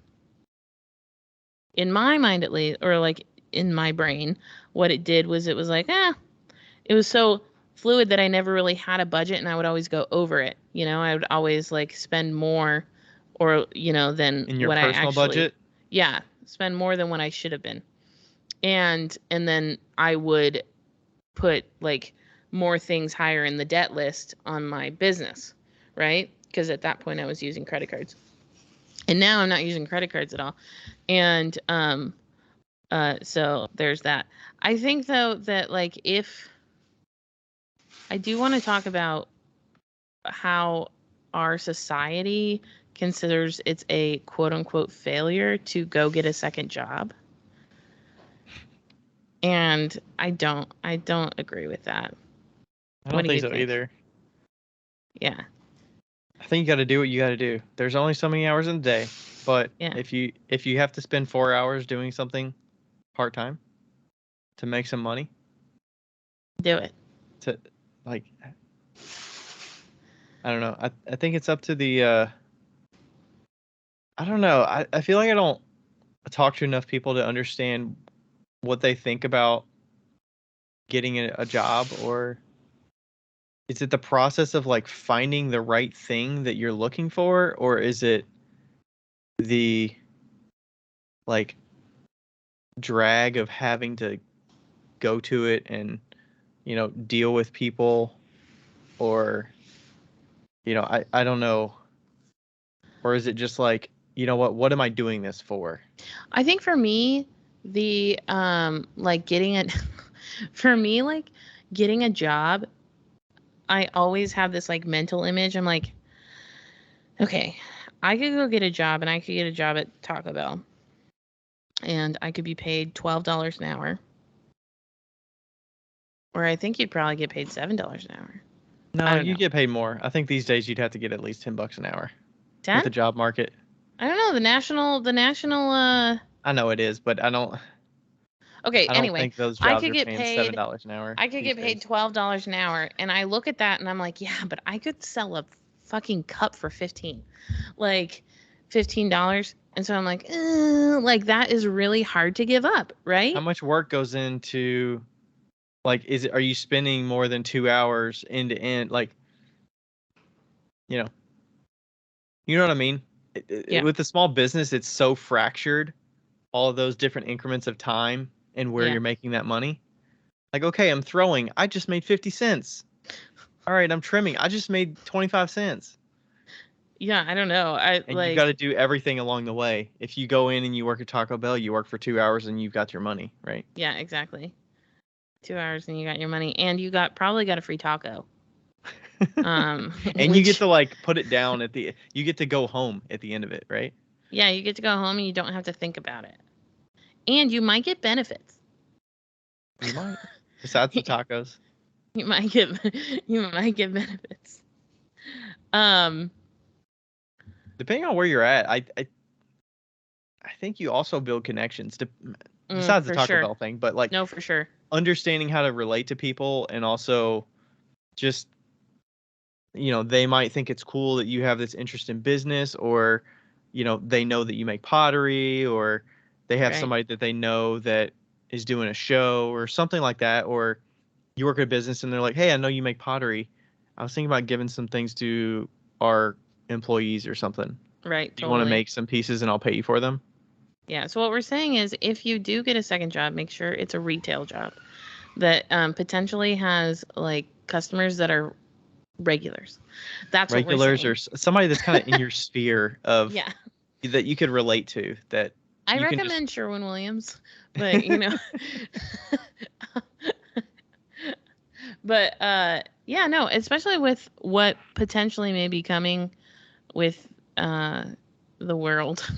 my mind at least, or like in my brain, what it did was it was like, it was so fluid that I never really had a budget and I would always go over it. I would always like spend more or, than In your what I personal actually, budget. yeah, spend more than what I should have been. And then I would put like more things higher in the debt list on my business, right? Because at that point I was using credit cards. And now I'm not using credit cards at all. And so there's that. I think though that like if I do want to talk about how our society considers it's a quote unquote failure to go get a second job. And I don't agree with that. I What don't do think you so think? either. Yeah. I think you got to do what you got to do. There's only so many hours in the day, but Yeah. if you have to spend 4 hours doing something part time to make some money, Do it. to like, I don't know. I think it's up to the. I don't know. I feel like I don't talk to enough people to understand what they think about getting a job, or is it the process of like finding the right thing that you're looking for, or is it the like drag of having to go to it and deal with people, or I don't know, or is it just like, what am I doing this for? I think for me, the like getting it for me like getting a job, I always have this like mental image. I'm like, okay, I could go get a job and I could get a job at Taco Bell and I could be paid $12 an hour. Or I think you'd probably get paid $7 an hour. I No, don't you know. get paid more. I think these days you'd have to get at least $10 an hour with 10? the job market. I don't know. The national I know it is, but okay, I don't anyway, think those I jobs could are get paying paid $7 an hour I could these get paid days. $12 an hour and I look at that and I'm like, yeah, but I could sell a fucking cup for 15. Like $15. And so I'm like that is really hard to give up, How right? much work goes into, like, are you spending more than 2 hours end to end? Like, you know, you know what I mean? Yeah. With the small business, it's so fractured, all of those different increments of time and where Yeah. you're making that money. Like, okay, I'm throwing, I just made 50 cents. All right, I'm trimming, I just made 25 cents. Yeah, I don't know. I And you got to like do everything along the way. If you go in and you work at Taco Bell, you work for 2 hours and you've got your money, right? yeah, exactly. 2 hours and you got your money and you probably got a free taco. And you get Which to like put it down you get to go home at the end of it, right? yeah, you get to go home and you don't have to think about it. And you might get benefits. You might. Besides the tacos. You might get you might get benefits. Um, Depending on where you're at, I think you also build connections besides the for Taco sure. Bell thing, but like No, for sure. understanding how to relate to people, and also just they might think it's cool that you have this interest in business, or they know that you make pottery, or they have Right. somebody that they know that is doing a show or something like that, or you work at a business and they're like, hey, I know you make pottery. I was thinking about giving some things to our employees or something. Right, Do you want to totally. make some pieces and I'll pay you for them? Yeah. So what we're saying is if you do get a second job, make sure it's a retail job. that potentially has like customers that are regulars. That's what we're Regulars saying. or somebody that's kind of in your sphere of Yeah. that you could relate to, that I you can just recommend Sherwin-Williams, but you know, but yeah, no, especially with what potentially may be coming with the world.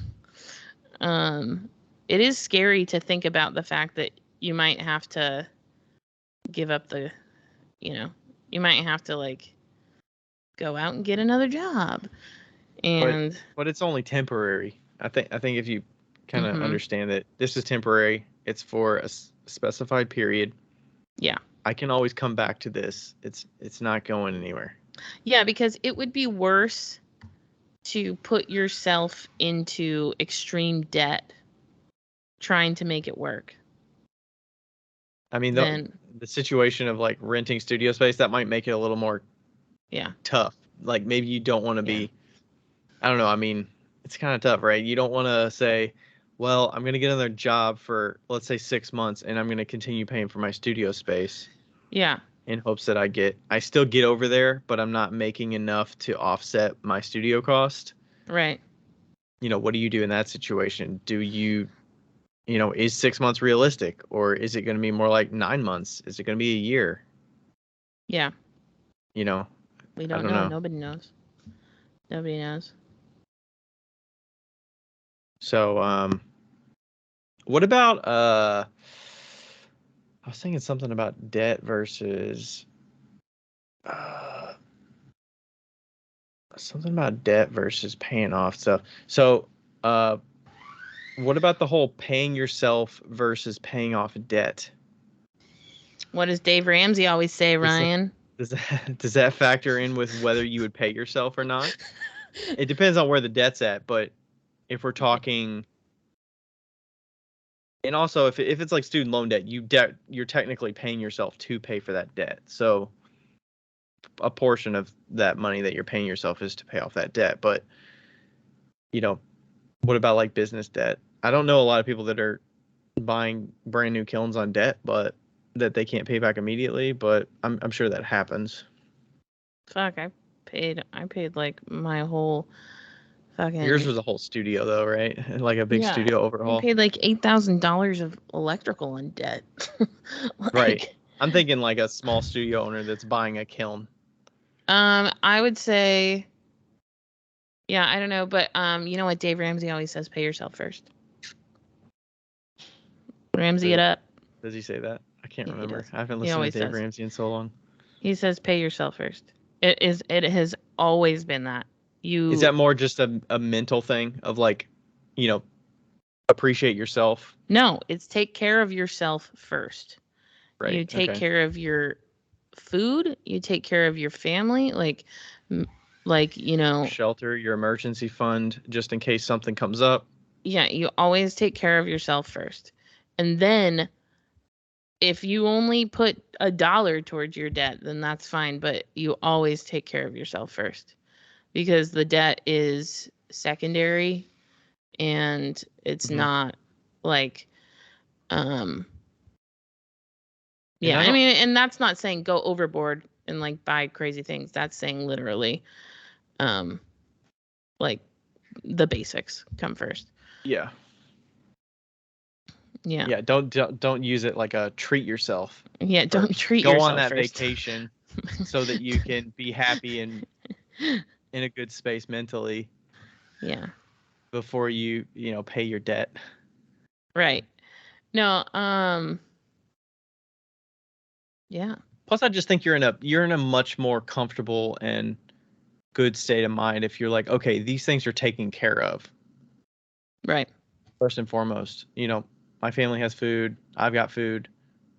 It is scary to think about the fact that you might have to give up the, you know, you might have to like go out and get another job. And but it's only temporary. I think if you kind of mhm, understand that this is temporary, it's for a specified period. yeah. I can always come back to this. It's not going anywhere. Yeah, because it would be worse to put yourself into extreme debt trying to make it work I mean, than the situation of like renting studio space, that might make it a little more yeah. tough. Like maybe you don't want to Yeah. be, I don't know. I mean, it's kind of tough, right? You don't want to say, well, I'm going to get another job for, let's say, 6 months and I'm going to continue paying for my studio space Yeah. in hopes that I still get over there, but I'm not making enough to offset my studio cost. Right. What do you do in that situation? Do you, is 6 months realistic, or is it going to be more like 9 months? Is it going to be a year? Yeah. You know, We I don't don't know. know. Nobody knows. Nobody knows. So, what about I was thinking something about debt versus uh something about debt versus paying off stuff. So, uh what about the whole paying yourself versus paying off debt? What does Dave Ramsey always say, Does that, Ryan? does that factor in with whether you would pay yourself or not? It depends on where the debt's at, but if we're talking, and also if it's like student loan debt, you're technically paying yourself to pay for that debt. So a portion of that money that you're paying yourself is to pay off that debt. But, you know, what about like business debt? I don't know a lot of people that are buying brand new kilns on debt, but that they can't pay back immediately, but I'm sure that happens. Fuck, I paid like my whole Yours fucking was a whole studio though, right? Like a big yeah. studio I overhaul. paid like $8,000 of electrical in debt. Right. Like, I'm thinking like a small studio owner that's buying a kiln. I would say, yeah, I don't know, but you know what Dave Ramsey always says, pay yourself first. Ramsey it Does up. does he say that? I can't Yeah, he remember. does. I haven't He listened to always Dave says. Ramsey in so long. He says pay yourself first. It has always been that. Is You that more just a mental thing of like, you know, appreciate yourself? No, it's take care of yourself first. Right. You take Okay. care of your food, you take care of your family, m- like, Your shelter, your emergency fund, just in case something comes up. yeah, you always take care of yourself first. And then if you only put $1 towards your debt, then that's fine, but you always take care of yourself first because the debt is secondary and it's Hmm. not like um And yeah, I I don't. mean, and that's not saying go overboard and like buy crazy things. That's saying literally um like the basics come first. Yeah. Yeah. Yeah. Don't use it like a treat yourself Yeah, don't first. treat Go on yourself that first. vacation so that you can be happy and in a good space mentally Yeah. before pay your debt. Right. No, yeah. Plus, I just think you're in a much more comfortable and good state of mind if you're like, okay, these things are taken care of Right. first and foremost. My family has food, I've got food,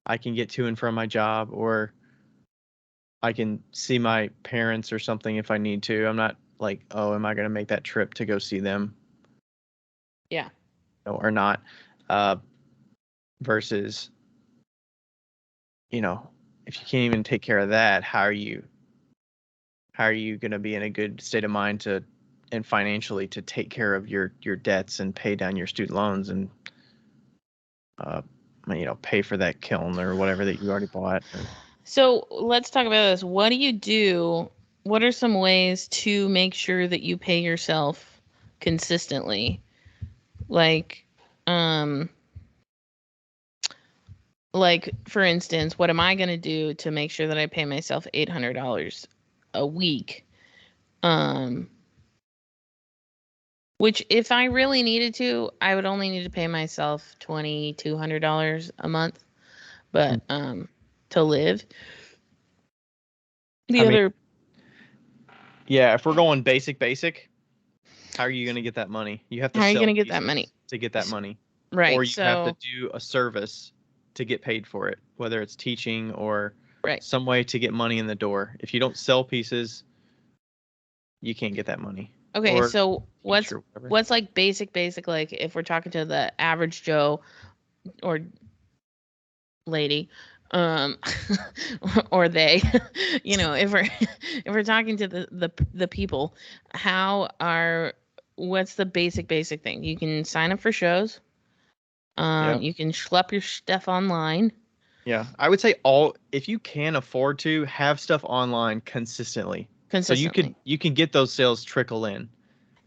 I can get to and from my job, or I can see my parents or something if I need to. I'm not like, oh, am I going to make that trip to go see them, Yeah. or not? Uh, versus, you know, if you can't even take care of that, how are you going to be in a good state of mind to and financially to take care of your debts and pay down your student loans and uh, pay for that kiln or whatever that you already bought. So let's talk about this. What do you do? What are some ways to make sure that you pay yourself consistently? Like, um, like for instance, what am I going to do to make sure that I pay myself $800 a week? Which if I really needed to, I would only need to pay myself $2,200 a month, but to live. The I mean, other, yeah, if we're going basic, how are you going to get that money? You have to how are you sell going to get that pieces money? to get that money. Right. Or you have to So, do a service to get paid for it, whether it's teaching or right. some way to get money in the door. If you don't sell pieces, you can't get that money. Okay, Or so teach or whatever. what's like basic like if we're talking to the average Joe or lady, um or they, if we're talking to the people, what's the basic thing? You can sign up for shows. Yeah. You can schlep your stuff online. Yeah. I would say if you can afford to have stuff online consistently. So you can get those sales trickle in.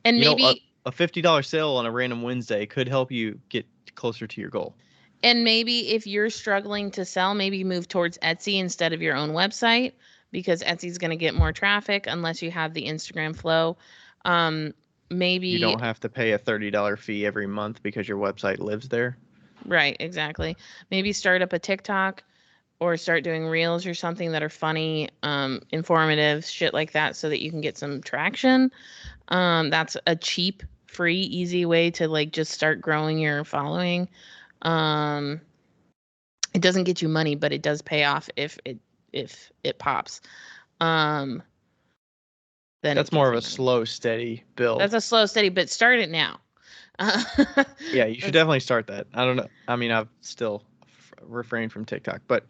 And A maybe $50 sale on a random Wednesday could help you get closer to your goal. And maybe if you're struggling to sell, maybe move towards Etsy instead of your own website, because Etsy's going to get more traffic unless you have the Instagram flow. You Maybe, don't have to pay a $30 fee every month because your website lives there. right, exactly. Maybe start up a TikTok or start doing reels or something that are funny, informative, shit like that, so that you can get some traction. That's a cheap, free, easy way to like just start growing your following. Um, it doesn't get you money, but it does pay off if it pops. Um, then it That's more gets of you a money. slow, steady build. That's a slow, steady, but start it now. Yeah, you should definitely start that. I don't know. I mean, I've still refrained from TikTok, but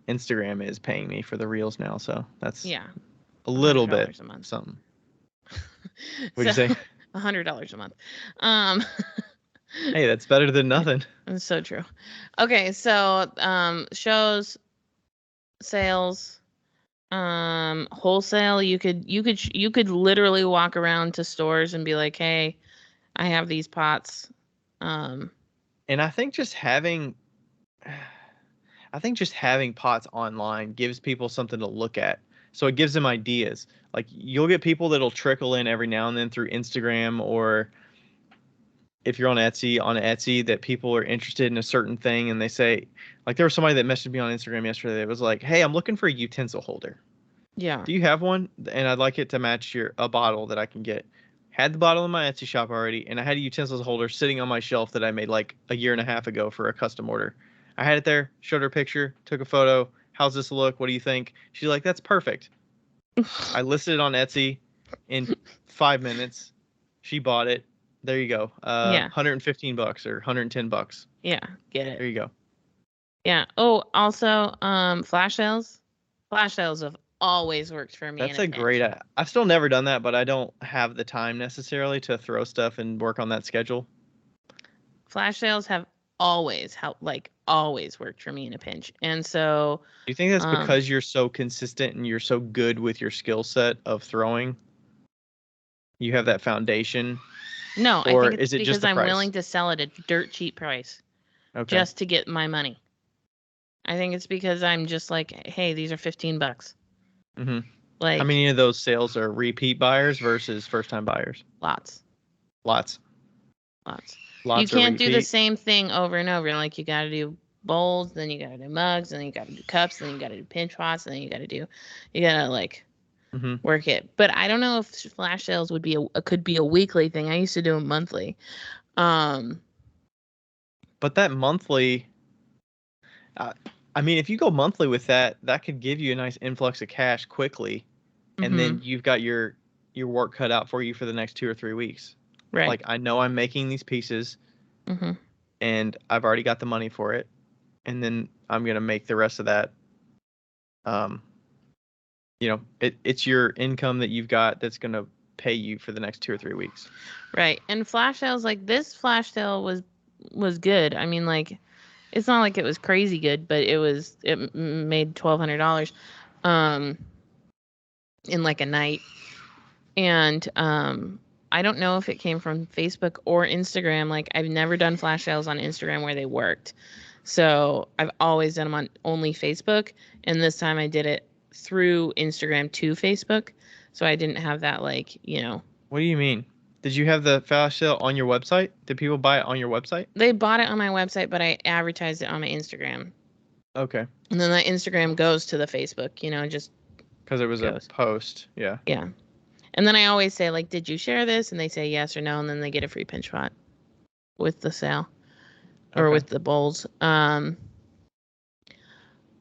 Instagram is paying me for the reels now, so that's Yeah, a little bit $100 a month. something. So What'd you say? $100 a month. Um, Hey, that's better than nothing. it's so true. Okay, so shows, sales, wholesale. You could literally walk around to stores and be like, hey, I have these pots. Um, And I think just having pots online gives people something to look at. So it gives them ideas. Like you'll get people that'll trickle in every now and then through Instagram, or if you're on Etsy that people are interested in a certain thing and they say, like there was somebody that messaged me on Instagram yesterday that was like, "Hey, I'm looking for a utensil holder. yeah. Do you have one? And I'd like it to match a bottle that I can get." Had the bottle in my Etsy shop already, and I had a utensils holder sitting on my shelf that I made like a year and a half ago for a custom order. I had it there, showed her a picture, took a photo. How's this look? What do you think? She's like, "That's perfect." I listed it on Etsy in 5 minutes. She bought it. There you go. Yeah. $115 or $110. Yeah. Get it. There you go. Yeah. Oh, also, flash sales. Flash sales have always worked for me in That's a a great. pinch. I've still never done that, but I don't have the time necessarily to throw stuff and work on that schedule. Flash sales have always helped, like always worked for me in a pinch. And so, Do you think that's um, because you're so consistent and you're so good with your skill set of throwing? You have that foundation, no, I or think it's is it just because the I'm price? willing to sell at a dirt cheap price Okay. just to get my money. I think it's because I'm just like, hey, these are $15. Mm-hmm. How Like, many of those sales are repeat buyers versus first-time buyers? lots. Lots. Lots. You Lots are can't do the repeat. same thing over and over. Like you got to do bowls, then you got to do mugs, then you got to do cups, then you got to do pinch pots, and then you got to like Mm-hmm. work it. But I don't know if flash sales would be could be a weekly thing. I used to do them monthly. Um, But that monthly, uh, I mean, if you go monthly with that, that could give you a nice influx of cash quickly, and mhm, then you've got your work cut out for you for the next 2 or 3 weeks. right. Like I know I'm making these pieces, Mhm. and I've already got the money for it, and then I'm gonna make the rest of that. Um, it's your income that you've got that's gonna pay you for the next 2 or 3 weeks. Right. And flash sales, like this flash sale was good. I mean, like It's not like it was crazy good, but it made $1,200 um in like a night. And I don't know if it came from Facebook or Instagram. Like I've never done flash sales on Instagram where they worked. So I've always done them on only Facebook, and this time I did it through Instagram to Facebook. So I didn't have that What do you mean? Did you have the flash sale on your website? Did people buy it on your website? they bought it on my website, but I advertised it on my Instagram. Okay. And then that Instagram goes to the Facebook, just Because it was a goes. post. Yeah. Yeah. And then I always say, like, did you share this? And they say yes or no, and then they get a free pinch pot with the sale or Okay. with the bowls.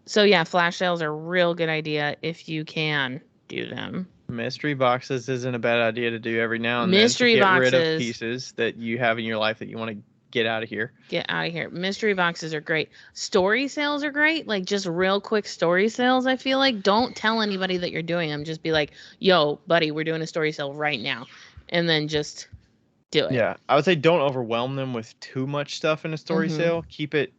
So yeah, flash sales are a real good idea if you can do them. Mystery boxes isn't a bad idea to do every now and Mystery then to get rid of boxes. pieces that you have in your life that you want to get out of here. Get out of here. Mystery boxes are great. Story sales are great. Like just real quick story sales, I feel like. Don't tell anybody that you're doing them. Just be like, yo, buddy, we're doing a story sale right now. And then just do it. Yeah. I would say don't overwhelm them with too much stuff in a story Mhm. sale. Keep it.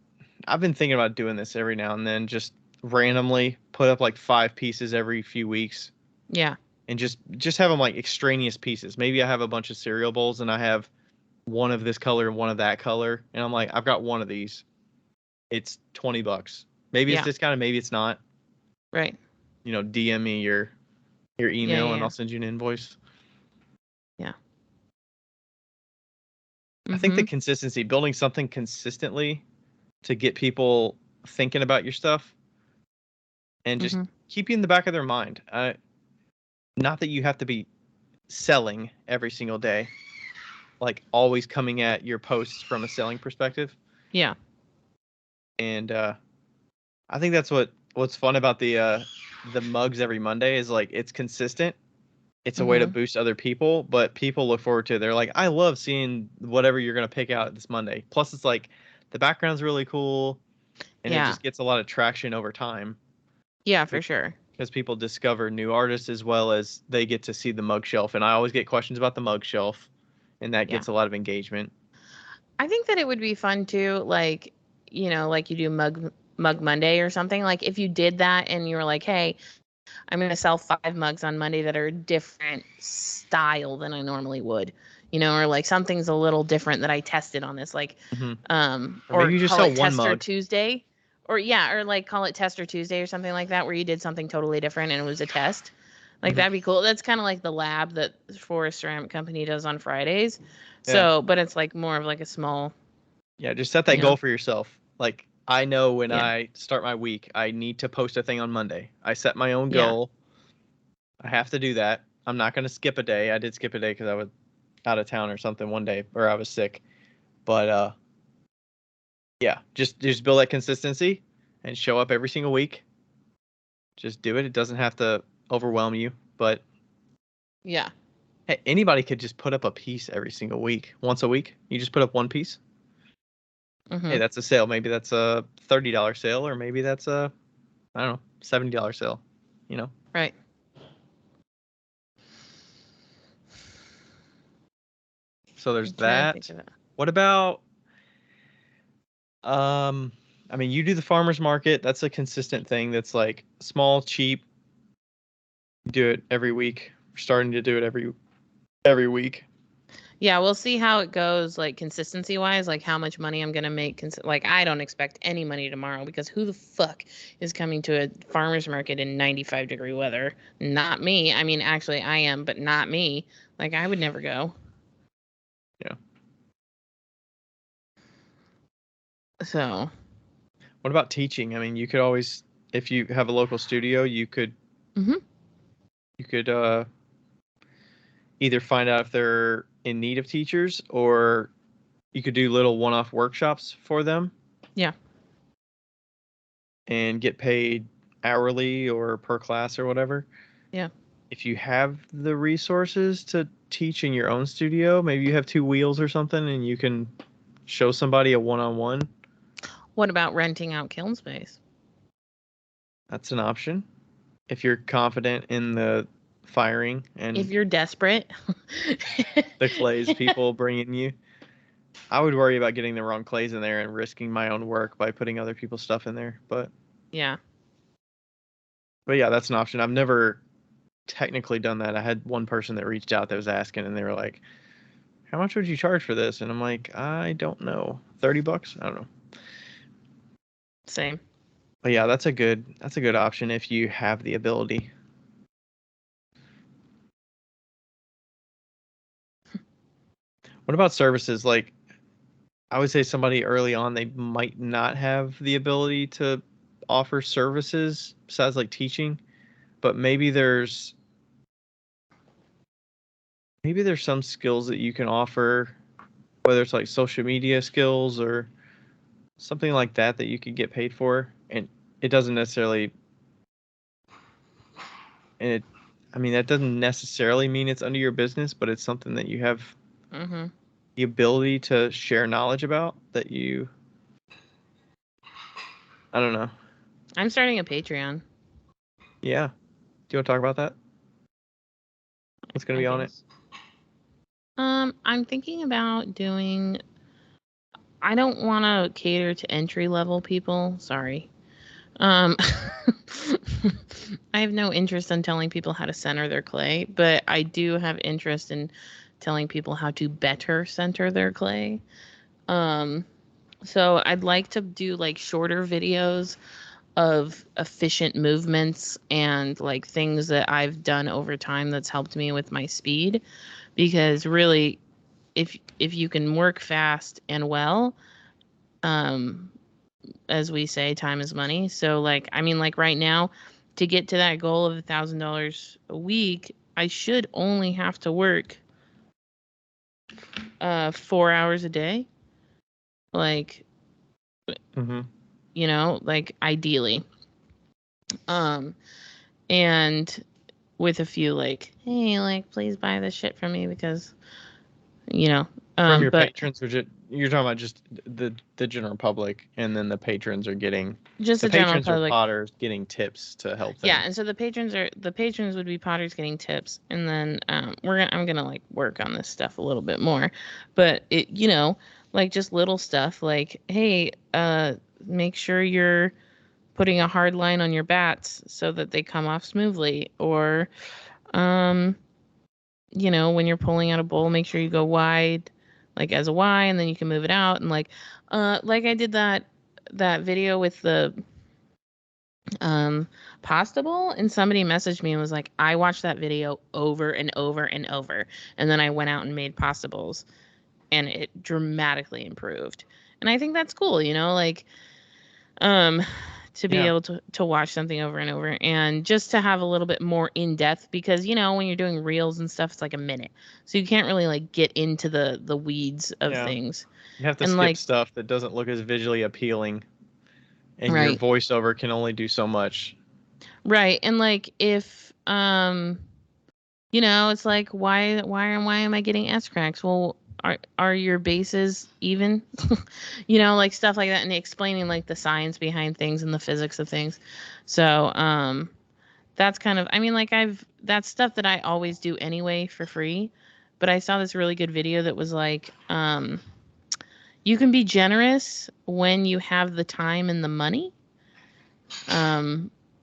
I've been thinking about doing this every now and then, just randomly put up like 5 pieces every few weeks. Yeah. And just have them like extraneous pieces. Maybe I have a bunch of cereal bowls and I have one of this color and one of that color, and I'm like, I've got one of these. It's $20. Maybe it's Yeah. discounted, maybe it's not. Right. DM me your email and Yeah. I'll send you an invoice. Yeah. I think the Mhm. consistency, building something consistently to get people thinking about your stuff and just Mhm. keep you in the back of their mind. Not that you have to be selling every single day, like always coming at your posts from a selling perspective. Yeah. And I think that's what's fun about the mugs every Monday is like it's consistent. It's a way to Mhm. boost other people, but people look forward to it. They're like, I love seeing whatever you're gonna pick out this Monday. Plus, it's like the background's really cool, and it Yeah. just gets a lot of traction over time Yeah, for sure. because people discover new artists as well as they get to see the mug shelf. And I always get questions about the mug shelf, and that Yeah. gets a lot of engagement. I think that it would be fun too, like, like you do mug Monday or something. Like if you did that and you were like, hey, I'm gonna sell 5 mugs on Monday that are a different style than I normally would, or like something's a little different that I tested on this, like, Hmm. Or or maybe you just call sell it one Tester mug. Tuesday, or like call it Tester Tuesday or something like that, where you did something totally different and it was a test. Like Hmm. that'd be cool. That's kind of like the lab that Forest Ceramic Company does on Fridays. Yeah. So, but it's like more of like a small, Yeah, just set that you know, goal for yourself. Like I know when yeah, I start my week, I need to post a thing on Monday. I set my own yeah, goal. I have to do that. I'm not going to skip a day. I did skip a day because I was out of town or something one day, or I was sick. But yeah, just build that consistency and show up every single week. Just do it. It doesn't have to overwhelm you. But yeah. hey, anybody could just put up a piece every single week. Once a week, you just put up one piece. Hey, Mhm. that's a sale. Maybe that's a $30 sale, or maybe that's a I don't know, $70 sale. You know. Right. So there's I'm trying to think that. of it. What about um I mean, you do the farmers market. That's a consistent thing. That's like small, cheap. You do it every week. We're starting to do it every week. Yeah, we'll see how it goes, like consistency wise, like how much money I'm gonna make. Like I don't expect any money tomorrow because who the fuck is coming to a farmer's market in 95-degree weather? Not me. I mean, actually, I am, but not me. Like I would never go. Yeah. So. What about teaching? I mean, you could always, if you have a local studio, Mhm. you could either find out if they're in need of teachers, or you could do little one-off workshops for them Yeah. and get paid hourly or per class or whatever. Yeah. If you have the resources to teach in your own studio, maybe you have 2 wheels or something and you can show somebody a one-on-one. What about renting out kiln space? That's an option. If you're confident in the firing If and you're desperate. the clays people bringing you. I would worry about getting the wrong clays in there and risking my own work by putting other people's stuff in there. Yeah. But yeah, that's an option. I've never technically done that. I had one person that reached out that was asking, and they were like, "How much would you charge for this?" And I'm like, "I don't know. $30? I don't know." Same. But yeah, that's a good option if you have the ability. What about services? Like, I would say somebody early on, they might not have the ability to offer services besides like teaching, but maybe there's some skills that you can offer, whether it's like social media skills or something like that that you could get paid for, and it doesn't necessarily and it I mean that doesn't necessarily mean it's under your business, but it's something that you have Mm-hmm. the ability to share knowledge about that you I don't know. I'm starting a Patreon. Yeah. Do you want to talk about that? What's going to I be on it? guess. I'm thinking about doing. I don't want to cater to entry level people. Sorry. Um, I have no interest in telling people how to center their clay, but I do have interest in telling people how to better center their clay. So I'd like to do like shorter videos of efficient movements and like things that I've done over time that's helped me with my speed, because really if you can work fast and well, um as we say, time is money. So like, I mean, like right now, to get to that goal of $1,000 a week, I should only have to work 4 hours a day. Like, Mm-hmm. like ideally. Um, and with a few like, hey, like please buy this shit from me because, you know, From your but patrons, which you're talking about just the general public, and then the patrons are getting just the the general patrons or public. potters getting tips to help Yeah, them. and so the patrons would be potters getting tips, and then I'm gonna like work on this stuff a little bit more, but it like just little stuff like, hey, make sure you're putting a hard line on your bats so that they come off smoothly, or um when you're pulling out a bowl, make sure you go wide, like as a Y, and then you can move it out, and like I did that video with the pasta bowl, and somebody messaged me and was like, I watched that video over and over and over, and then I went out and made pasta bowls, and it dramatically improved. And I think that's cool, like um to be Yeah. able to watch something over and over, and just to have a little bit more in depth, because when you're doing reels and stuff, it's like a minute, so you can't really like get into the weeds of Yeah. things. You have to And skip like, stuff that doesn't look as visually appealing, and your right, voiceover can only do so much. right, and like if it's like, why am I getting S cracks? Well, are your bases even? Like stuff like that, and explaining like the science behind things and the physics of things. So that's kind of, I mean, like that's stuff that I always do anyway for free. But I saw this really good video that was like, you can be generous when you have the time and the money.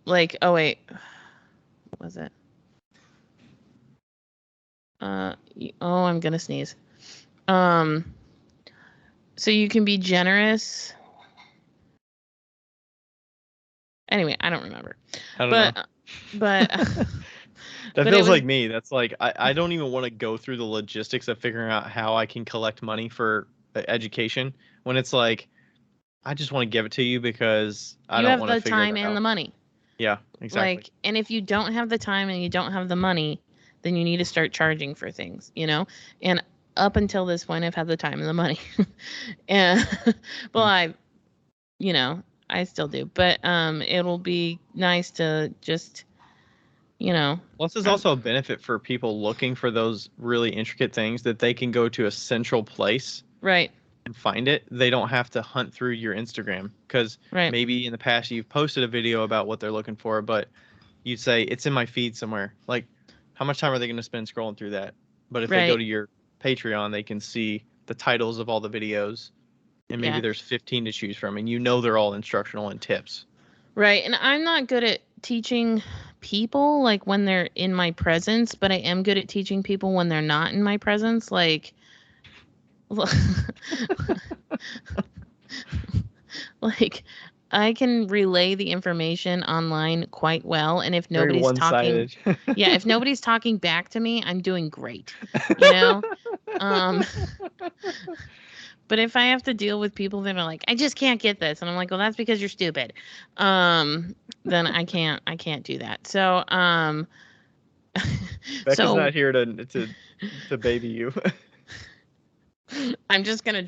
Like, oh wait, what was it? I'm gonna sneeze. Um, so you can be generous. Anyway, I don't remember. I don't know. But That but it feels was like me. That's like I don't even want to go through the logistics of figuring out how I can collect money for education when it's like I just want to give it to you because I you don't have want to the figure time it and out. the money. Yeah, exactly. Like, and if you don't have the time and you don't have the money, then you need to start charging for things. And up until this point, I've had the time and the money. And well, Mm. you know, I still do. But it'll be nice to just, you know, Plus, there's um, also a benefit for people looking for those really intricate things that they can go to a central place right, and find it. They don't have to hunt through your Instagram because right, maybe in the past you've posted a video about what they're looking for, but you'd say it's in my feed somewhere. Like, how much time are they going to spend scrolling through that? But if they go right. to your Patreon, they can see the titles of all the videos, and maybe Yeah. there's 15 to choose from, and you know they're all instructional and tips. Right. And I'm not good at teaching people like when they're in my presence, but I am good at teaching people when they're not in my presence. Like, like I can relay the information online quite well. And if Very nobody's talking, one-sided. yeah, if nobody's talking back to me, I'm doing great, you know? Um, but if I have to deal with people that are like, I just can't get this, and I'm like, well, that's because you're stupid. Then I can't do that. So, Becca's so not here to baby you. I'm just gonna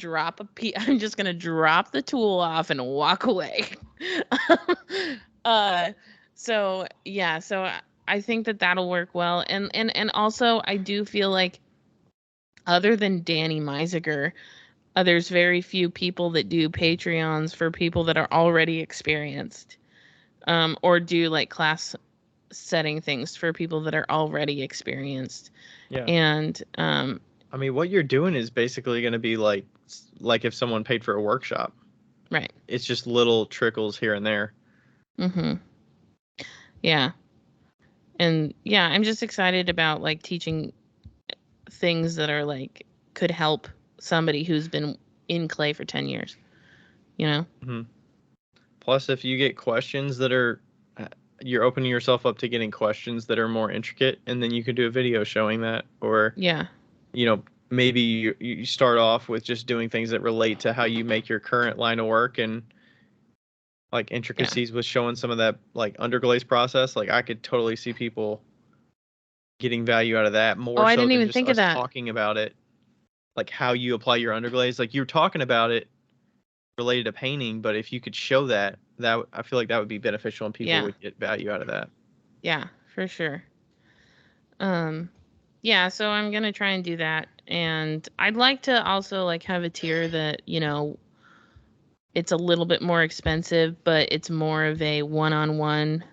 I'm just gonna drop the tool off and walk away. uh, so yeah, so I think that that'll work well, and also I do feel like other than Danny Meisiger, there's very few people that do Patreons for people that are already experienced, or do like class setting things for people that are already experienced. Yeah. And I mean, what you're doing is basically going to be like if someone paid for a workshop. right. It's just little trickles here and there. Mhm. Yeah. And yeah, I'm just excited about like teaching things that are like could help somebody who's been in clay for 10 years, you know? Mm-hmm. Plus, if you get questions that are, you're opening yourself up to getting questions that are more intricate, and then you could do a video showing that, or Yeah. maybe you start off with just doing things that relate to how you make your current line of work, and like intricacies with showing some of that like underglaze process. Like I could totally see people getting value out of that Oh, more I so didn't than even just think of us that. talking about it, like how you apply your underglaze. Like you're talking about it related to painting, but if you could show that I feel like that would be beneficial and people Yeah. would get value out of that. Yeah, for sure. Um yeah, so I'm going to try and do that, and I'd like to also like have a tier that, it's a little bit more expensive, but it's more of a one-on-one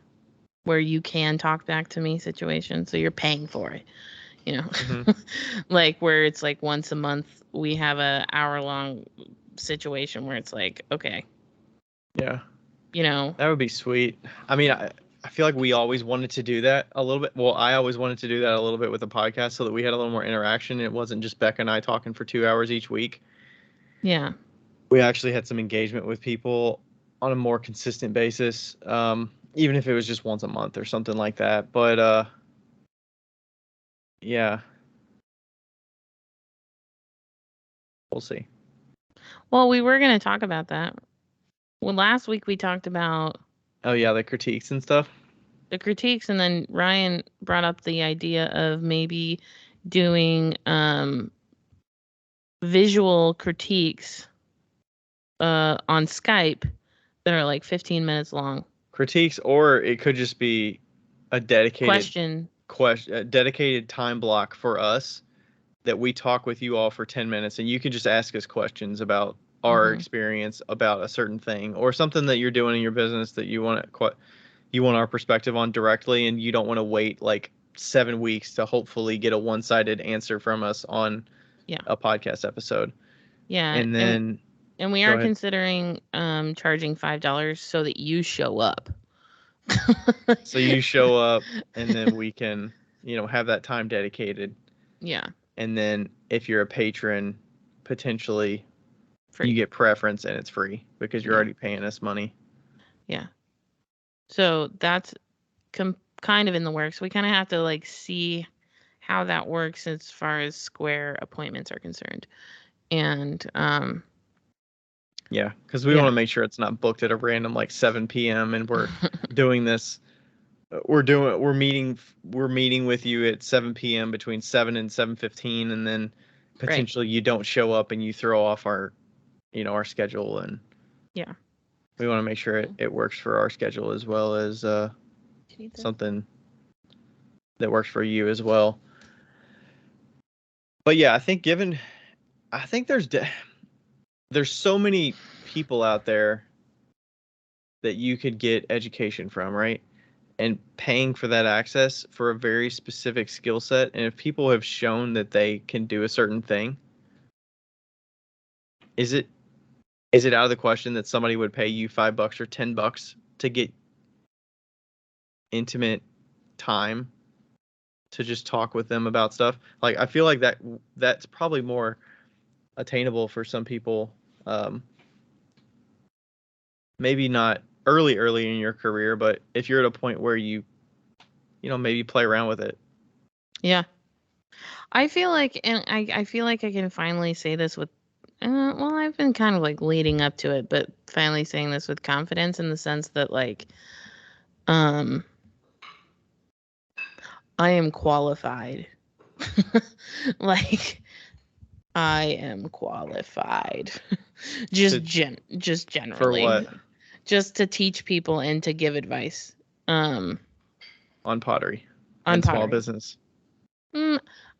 where you can talk back to me situation, so you're paying for it, you know. Hmm. Like where it's like once a month we have a hour-long situation where it's like, okay, Yeah, you know. that would be sweet. I mean, I feel like we always wanted to do that a little bit. Well, I always wanted to do that a little bit with the podcast so that we had a little more interaction. It wasn't just Becca and I talking for 2 hours each week. Yeah. We actually had some engagement with people on a more consistent basis, even if it was just once a month or something like that. But yeah, we'll see. Well, we were going to talk about that. Well, last week we talked about Oh yeah, the critiques and stuff. the critiques, and then Ryan brought up the idea of maybe doing visual critiques on Skype that are like 15 minutes long. Critiques, or it could just be a dedicated Question. a dedicated time block for us that we talk with you all for 10 minutes, and you can just ask us questions about our Hmm. experience about a certain thing or something that you're doing in your business that you want our perspective on directly, and you don't want to wait like 7 weeks to hopefully get a one-sided answer from us on Yeah. a podcast episode. Yeah. And then And we go are ahead. considering charging $5 so that you show up. So you show up, and then we can, have that time dedicated. Yeah. And then if you're a patron, potentially you Free. get preference and it's free because you're Yeah. already paying us money. Yeah. So that's kind of in the works. We kind of have to like see how that works as far as Square appointments are concerned. And Yeah, because we want yeah. to make sure it's not booked at a random like 7 p.m. and we're doing this. We're meeting with you at 7 p.m. between 7 and 7:15, and then Right. potentially you don't show up and you throw off our schedule, and Yeah. we want to make sure it works for our schedule as well as Do you need this? something that works for you as well. But yeah, I think there's so many people out there that you could get education from, right? And paying for that access for a very specific skill set. And if people have shown that they can do a certain thing, is it out of the question that somebody would pay you $5 or $10 to get intimate time to just talk with them about stuff? Like, I feel like that's probably more attainable for some people. Maybe not early in your career, but if you're at a point where you maybe play around with it. Yeah. I feel like, and I feel like I can finally say this with, well, I've been kind of like leading up to it, but finally saying this with confidence in the sense that like, I am qualified. Like, I am qualified. just For generally. what? Just to teach people and to give advice. On pottery On and small pottery. business.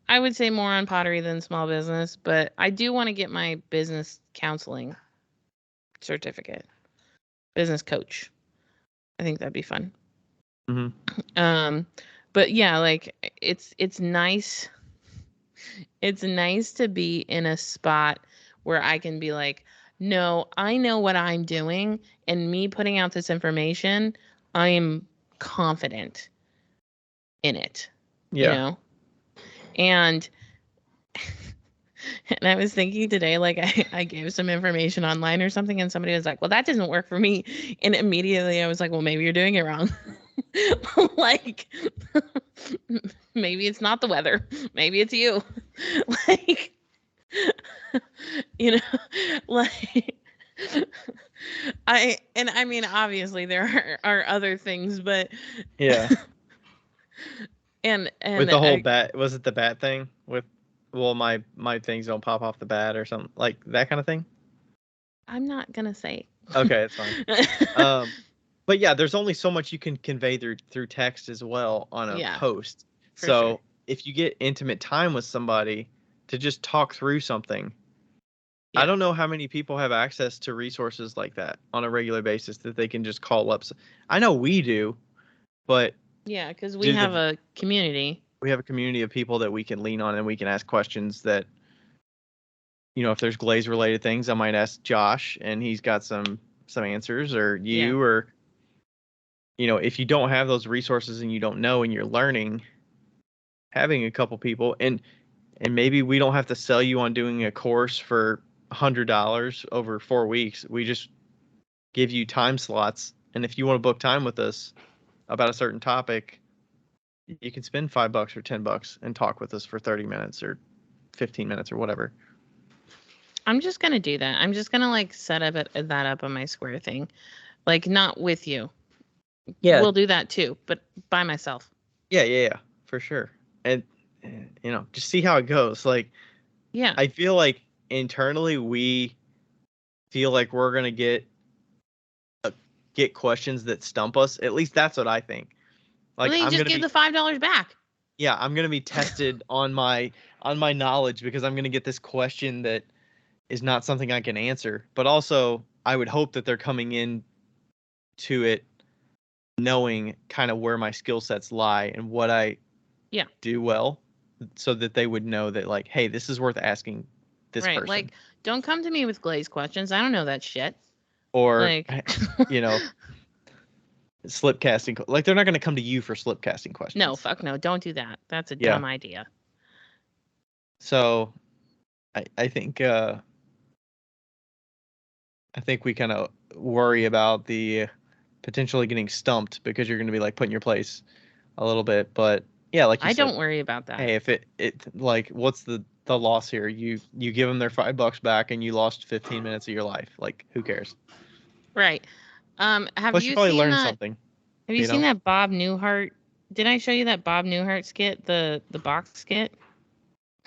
I would say more on pottery than small business, but I do want to get my business counseling certificate. Business coach. I think that'd be fun. But yeah, like it's nice. It's nice to be in a spot where I can be like, no, I know what I'm doing, and me putting out this information, I am confident in it. Yeah. You know? And I was thinking today, like I gave some information online or something, and somebody was like, well, that doesn't work for me. And immediately I was like, well, maybe you're doing it wrong. Like, maybe it's not the weather. Maybe it's you. Like, you know, like, I mean, obviously there are other things, but Yeah. and With the whole bat, was it the bat thing with, well, my things don't pop off the bat or something like that kind of thing? I'm not gonna say. Okay, it's fine. But yeah, there's only so much you can convey through text as well on a post. So sure. if you get intimate time with somebody to just talk through something, Yeah. I don't know how many people have access to resources like that on a regular basis that they can just call up. I know we do, but yeah, because we have a community. We have a community of people that we can lean on and we can ask questions that, if there's glaze related things, I might ask Josh and he's got some answers, or you, or, if you don't have those resources and you don't know and you're learning, having a couple people, and maybe we don't have to sell you on doing a course for $100 over 4 weeks. We just give you time slots. And if you want to book time with us about a certain topic, you can spend $5 or $10 and talk with us for 30 minutes or 15 minutes or whatever. I'm just going to do that. I'm just going to like set that up on my Square thing. Like, not with you. Yeah. We'll do that too, but by myself. Yeah, for sure. And, just see how it goes. Like, yeah, I feel like internally we feel like we're going to get questions that stump us. At least that's what I think. Like, well, I'm just give the $5 back. Yeah, I'm going to be tested on my knowledge because I'm going to get this question that is not something I can answer. But also, I would hope that they're coming in to it knowing kind of where my skill sets lie and what I do well, so that they would know that, like, hey, this is worth asking this person. Like, don't come to me with glaze questions. I don't know that shit. Or, like, slip casting. Like, they're not going to come to you for slip casting questions. No, fuck no. Don't do that. That's a dumb idea. So, I think we kind of worry about the potentially getting stumped because you're going to be like put in your place a little bit. But yeah, like you said, I don't worry about that. Hey, if it like, what's the loss here? You give them their $5 back and you lost 15 minutes of your life. Like, who cares? Right. Have Plus, you probably learned something. Have you seen that Bob Newhart? Did I show you that Bob Newhart skit, the box skit?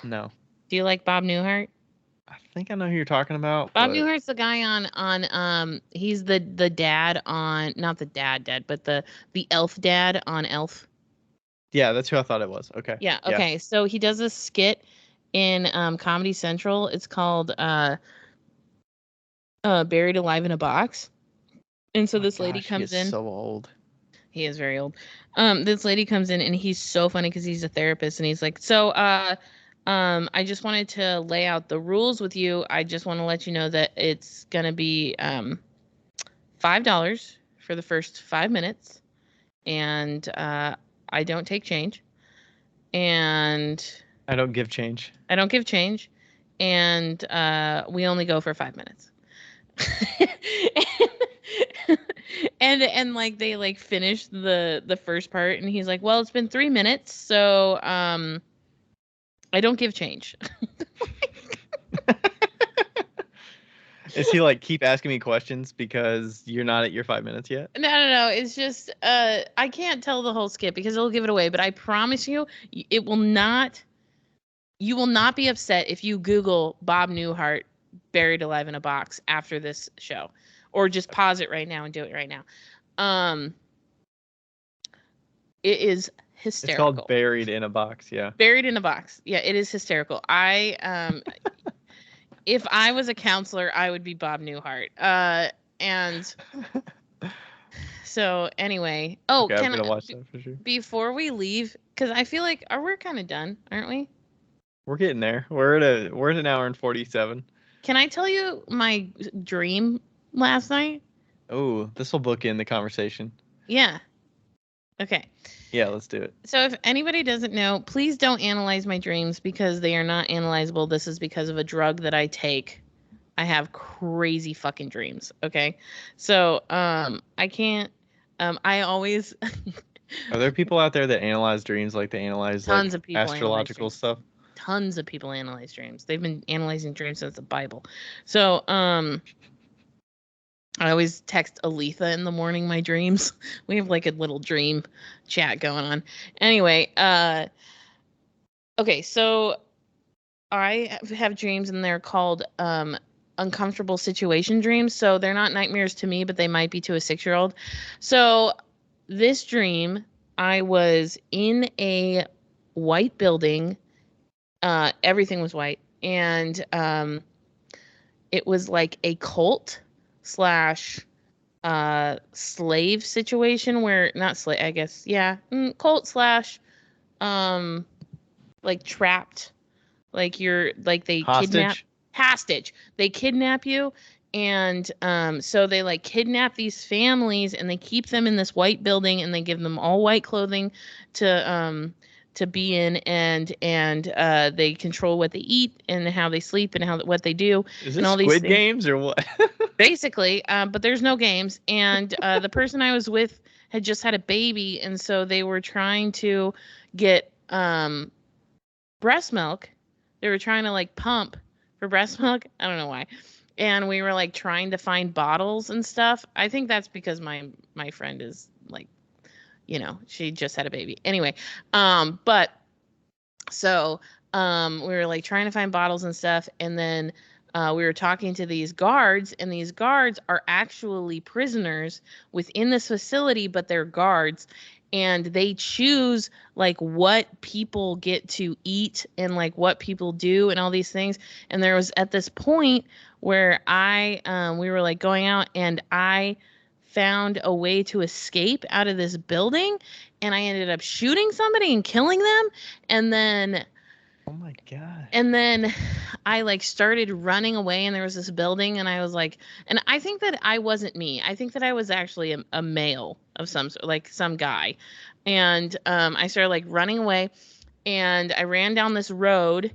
No. Do you like Bob Newhart? I think I know who you're talking about. Bob Newhart's the guy on he's the dad on, not the dad, but the elf dad on Elf. Yeah, that's who I thought it was. Okay. Yeah. Okay. Yeah. So he does a skit in Comedy Central. It's called Buried Alive in a Box. And so this lady comes in. So old. He is very old. This lady comes in and he's so funny because he's a therapist and he's like, so I just wanted to lay out the rules with you. I just want to let you know that it's going to be $5 for the first 5 minutes, and I don't take change, and I don't give change. and we only go for 5 minutes. and like they like finished the first part, and he's like, well, it's been 3 minutes, so I don't give change. Is he like, keep asking me questions because you're not at your 5 minutes yet? No. It's just I can't tell the whole skit because it'll give it away. But I promise you, it will not. You will not be upset if you Google Bob Newhart buried alive in a box after this show, or just pause it right now and do it right now. It is hysterical. It's called Buried in a Box. Yeah. Buried in a box. Yeah, it is hysterical. If I was a counselor, I would be Bob Newhart. And so anyway, Okay, I'm gonna watch that for sure. Before we leave, because I feel like we're kind of done, aren't we? We're getting there. We're at an hour and 47. Can I tell you my dream last night? Oh, this will book in the conversation. Yeah. Okay. Yeah, let's do it. So if anybody doesn't know, please don't analyze my dreams because they are not analyzable. This is because of a drug that I take. I have crazy fucking dreams. Okay. So I can't. I always. Are there people out there that analyze dreams like they analyze tons of people astrological stuff? Tons of people analyze dreams. They've been analyzing dreams since the Bible. So I always text Aletha in the morning my dreams. We have like a little dream chat going on. Anyway, okay, so I have dreams and they're called uncomfortable situation dreams. So they're not nightmares to me, but they might be to a 6-year-old. So this dream, I was in a white building. Everything was white, and it was like a cult / slave situation where not slave, I guess, yeah, cult / like trapped, like you're like they hostage. They kidnap you, and so they like kidnap these families and they keep them in this white building and they give them all white clothing to be in, and they control what they eat and how they sleep and what they do. Is this and all Squid Games or what? Basically, but there's no games. And the person I was with had just had a baby, and so they were trying to get breast milk. They were trying to like pump for breast milk. I don't know why. And we were like trying to find bottles and stuff. I think that's because my friend is like, she just had a baby. Anyway, but so we were like trying to find bottles and stuff, and then we were talking to these guards, and these guards are actually prisoners within this facility, but they're guards, and they choose like what people get to eat and like what people do and all these things. And there was at this point where we were like going out, and I found a way to escape out of this building, and I ended up shooting somebody and killing them. And then oh my God. And then I like started running away, and there was this building, and I was like, and I think that I wasn't me. I think that I was actually a male of some sort, like some guy. And I started like running away, and I ran down this road,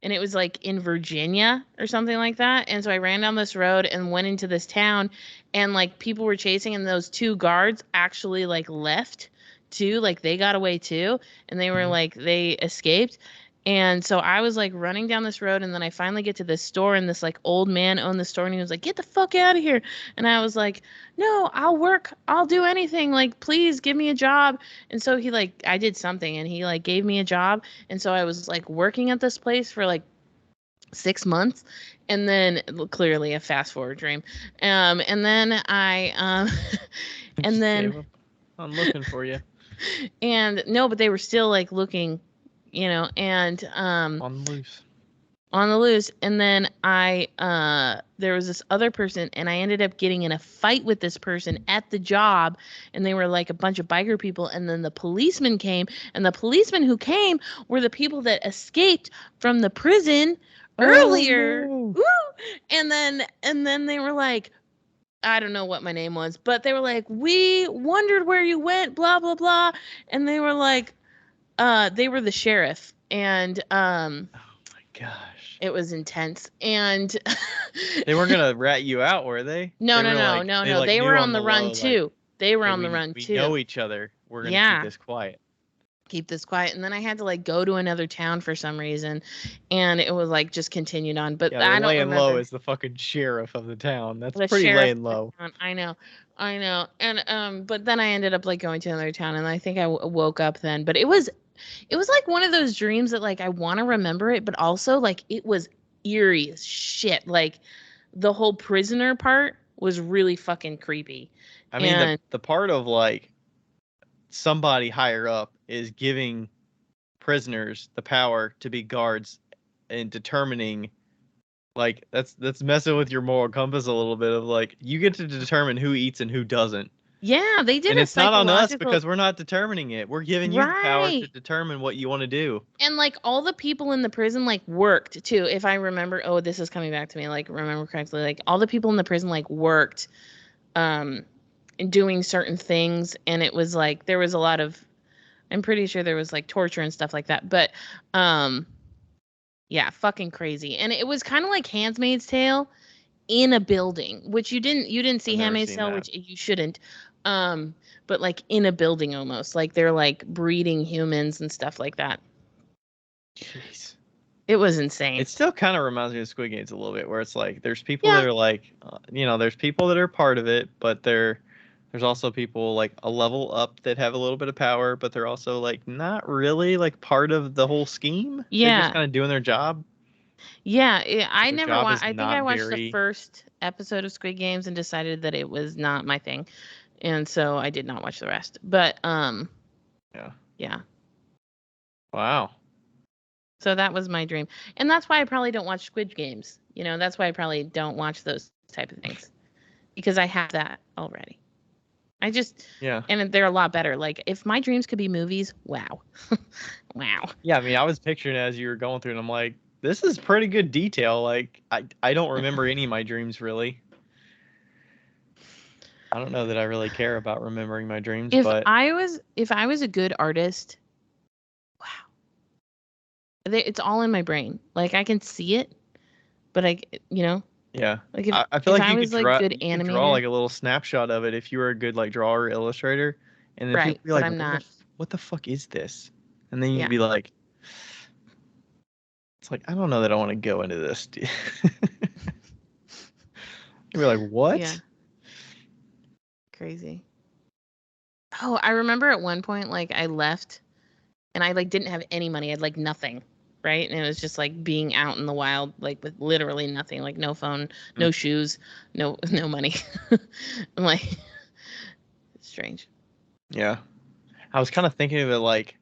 and it was like in Virginia or something like that. And so I ran down this road and went into this town, and like people were chasing, and those 2 guards actually like left too. Like they got away too. And they were like, they escaped. And so I was like running down this road, and then I finally get to this store, and this like old man owned the store, and he was like, "Get the fuck out of here." And I was like, "No, I'll work. I'll do anything. Like, please give me a job." And so he like, I did something, and he like gave me a job. And so I was like working at this place for like 6 months, and then clearly a fast forward dream. And then I and then I'm looking for you. And no, but they were still like looking, and on the loose. on the loose. And then there was this other person, and I ended up getting in a fight with this person at the job, and they were like a bunch of biker people. And then the policeman came, and the policemen who came were the people that escaped from the prison earlier. Oh, no. Woo! And then they were like, I don't know what my name was, but they were like, we wondered where you went, blah blah blah. And they were like, they were the sheriff, and Oh my gosh. it was intense. And They weren't gonna rat you out, were they? no, They no, were no, like no, they no. like They knew were on on the the run low, like, too. They were hey, on the run we too. know each other. We're gonna Yeah. keep this quiet. Keep this quiet. And then I had to like go to another town for some reason, and it was like just continued on. But Yeah, they're I don't laying low remember as the fucking sheriff of the town. That's the pretty sheriff laying of the low. town. I know. And but then I ended up like going to another town, and I think I woke up then. But it was like one of those dreams that like I want to remember it, but also like it was eerie as shit. Like the whole prisoner part was really fucking creepy. I mean, And the part of like somebody higher up is giving prisoners the power to be guards and determining, like, that's messing with your moral compass a little bit of like you get to determine who eats and who doesn't. yeah, they did And a it's not on us psychological because we're not determining it. We're giving you the power to right. determine what you want to do. And like all the people in the prison like worked too. If I remember, oh, this is coming back to me, like remember correctly, like all the people in the prison like worked doing certain things, and it was like there was a lot of, I'm pretty sure there was like torture and stuff like that. But yeah, fucking crazy. And it was kind of like Handmaid's Tale in a building, which you didn't see I've never Handmaid's seen Tale, that. which you shouldn't. But like in a building almost, like they're like breeding humans and stuff like that. Jeez. It was insane. It still kind of reminds me of Squid Games a little bit, where it's like there's people Yeah. that are like, there's people that are part of it, but there's also people like a level up that have a little bit of power, but they're also like not really like part of the whole scheme. They're Yeah. just kind of doing their job. Yeah, I Their never job watched. is I think not I watched the very. first episode of Squid Games and decided that it was not my thing, and so I did not watch the rest. But yeah. Wow. So that was my dream, and that's why I probably don't watch Squid Games. You know, that's why I probably don't watch those type of things, because I have that already. I just Yeah. and they're a lot better. Like if my dreams could be movies, wow, wow. Yeah, I mean, I was picturing it as you were going through, and I'm like, this is pretty good detail. Like, I don't remember any of my dreams really. I don't know that I really care about remembering my dreams, If but I was a good artist, wow. It's all in my brain. Like I can see it, but yeah, like if I feel like I you was could like draw, good you could draw animator, like a little snapshot of it if you were a good like drawer or illustrator, and then right? people be But like, I'm not. what the fuck is this? And then you'd Yeah. be like, it's like, I don't know that I want to go into this. You'd be like, what? Yeah. Crazy. Oh, I remember at one point like I left and I like didn't have any money. I had like nothing, right? And it was just like being out in the wild, like with literally nothing, like no phone, no shoes, no money. I'm like, it's strange. Yeah. I was kind of thinking of it like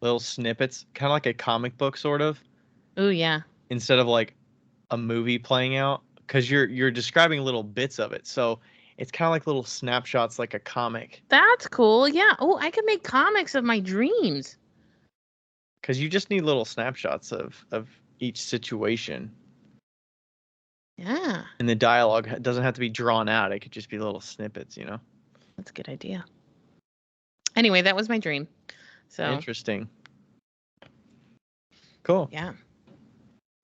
little snippets, kind of like a comic book sort of, Oh yeah. instead of like a movie playing out, because you're describing little bits of it. So it's kind of like little snapshots, like a comic. That's cool. Yeah. Oh, I could make comics of my dreams. Because you just need little snapshots of each situation. Yeah. And the dialogue doesn't have to be drawn out. It could just be little snippets, you know? That's a good idea. Anyway, that was my dream. So Interesting. Cool. yeah.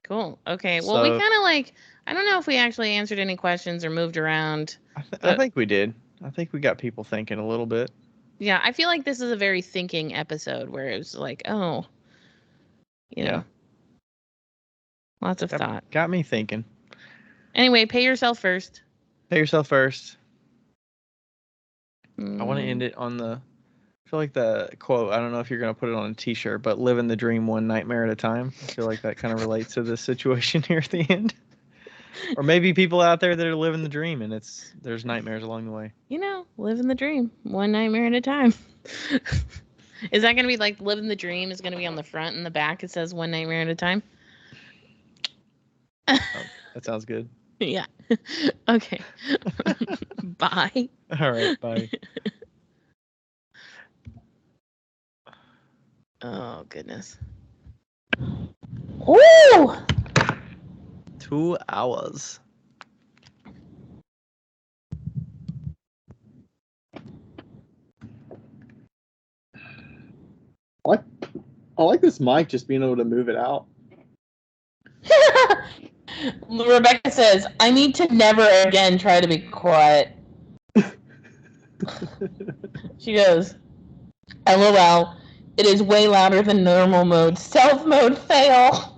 Cool. Okay. Well, we kind of like, I don't know if we actually answered any questions or moved around. I think we did. I think we got people thinking a little bit. Yeah, I feel like this is a very thinking episode where it was like, oh, lots of thought. Got me thinking. Anyway, pay yourself first. Pay yourself first. I want to end it on I feel like the quote, I don't know if you're going to put it on a t-shirt, but living the dream one nightmare at a time. I feel like that kind of relates to this situation here at the end. Or maybe people out there that are living the dream and there's nightmares along the way. Living the dream one nightmare at a time. Is that going to be like living the dream is going to be on the front and the back? It says one nightmare at a time. That sounds good. Yeah. Okay. Bye. All right, bye. Oh, goodness. Woo! 2 hours. I like this mic, just being able to move it out. Rebecca says, I need to never again try to be quiet. She goes, LOL, it is way louder than normal mode. Self mode fail.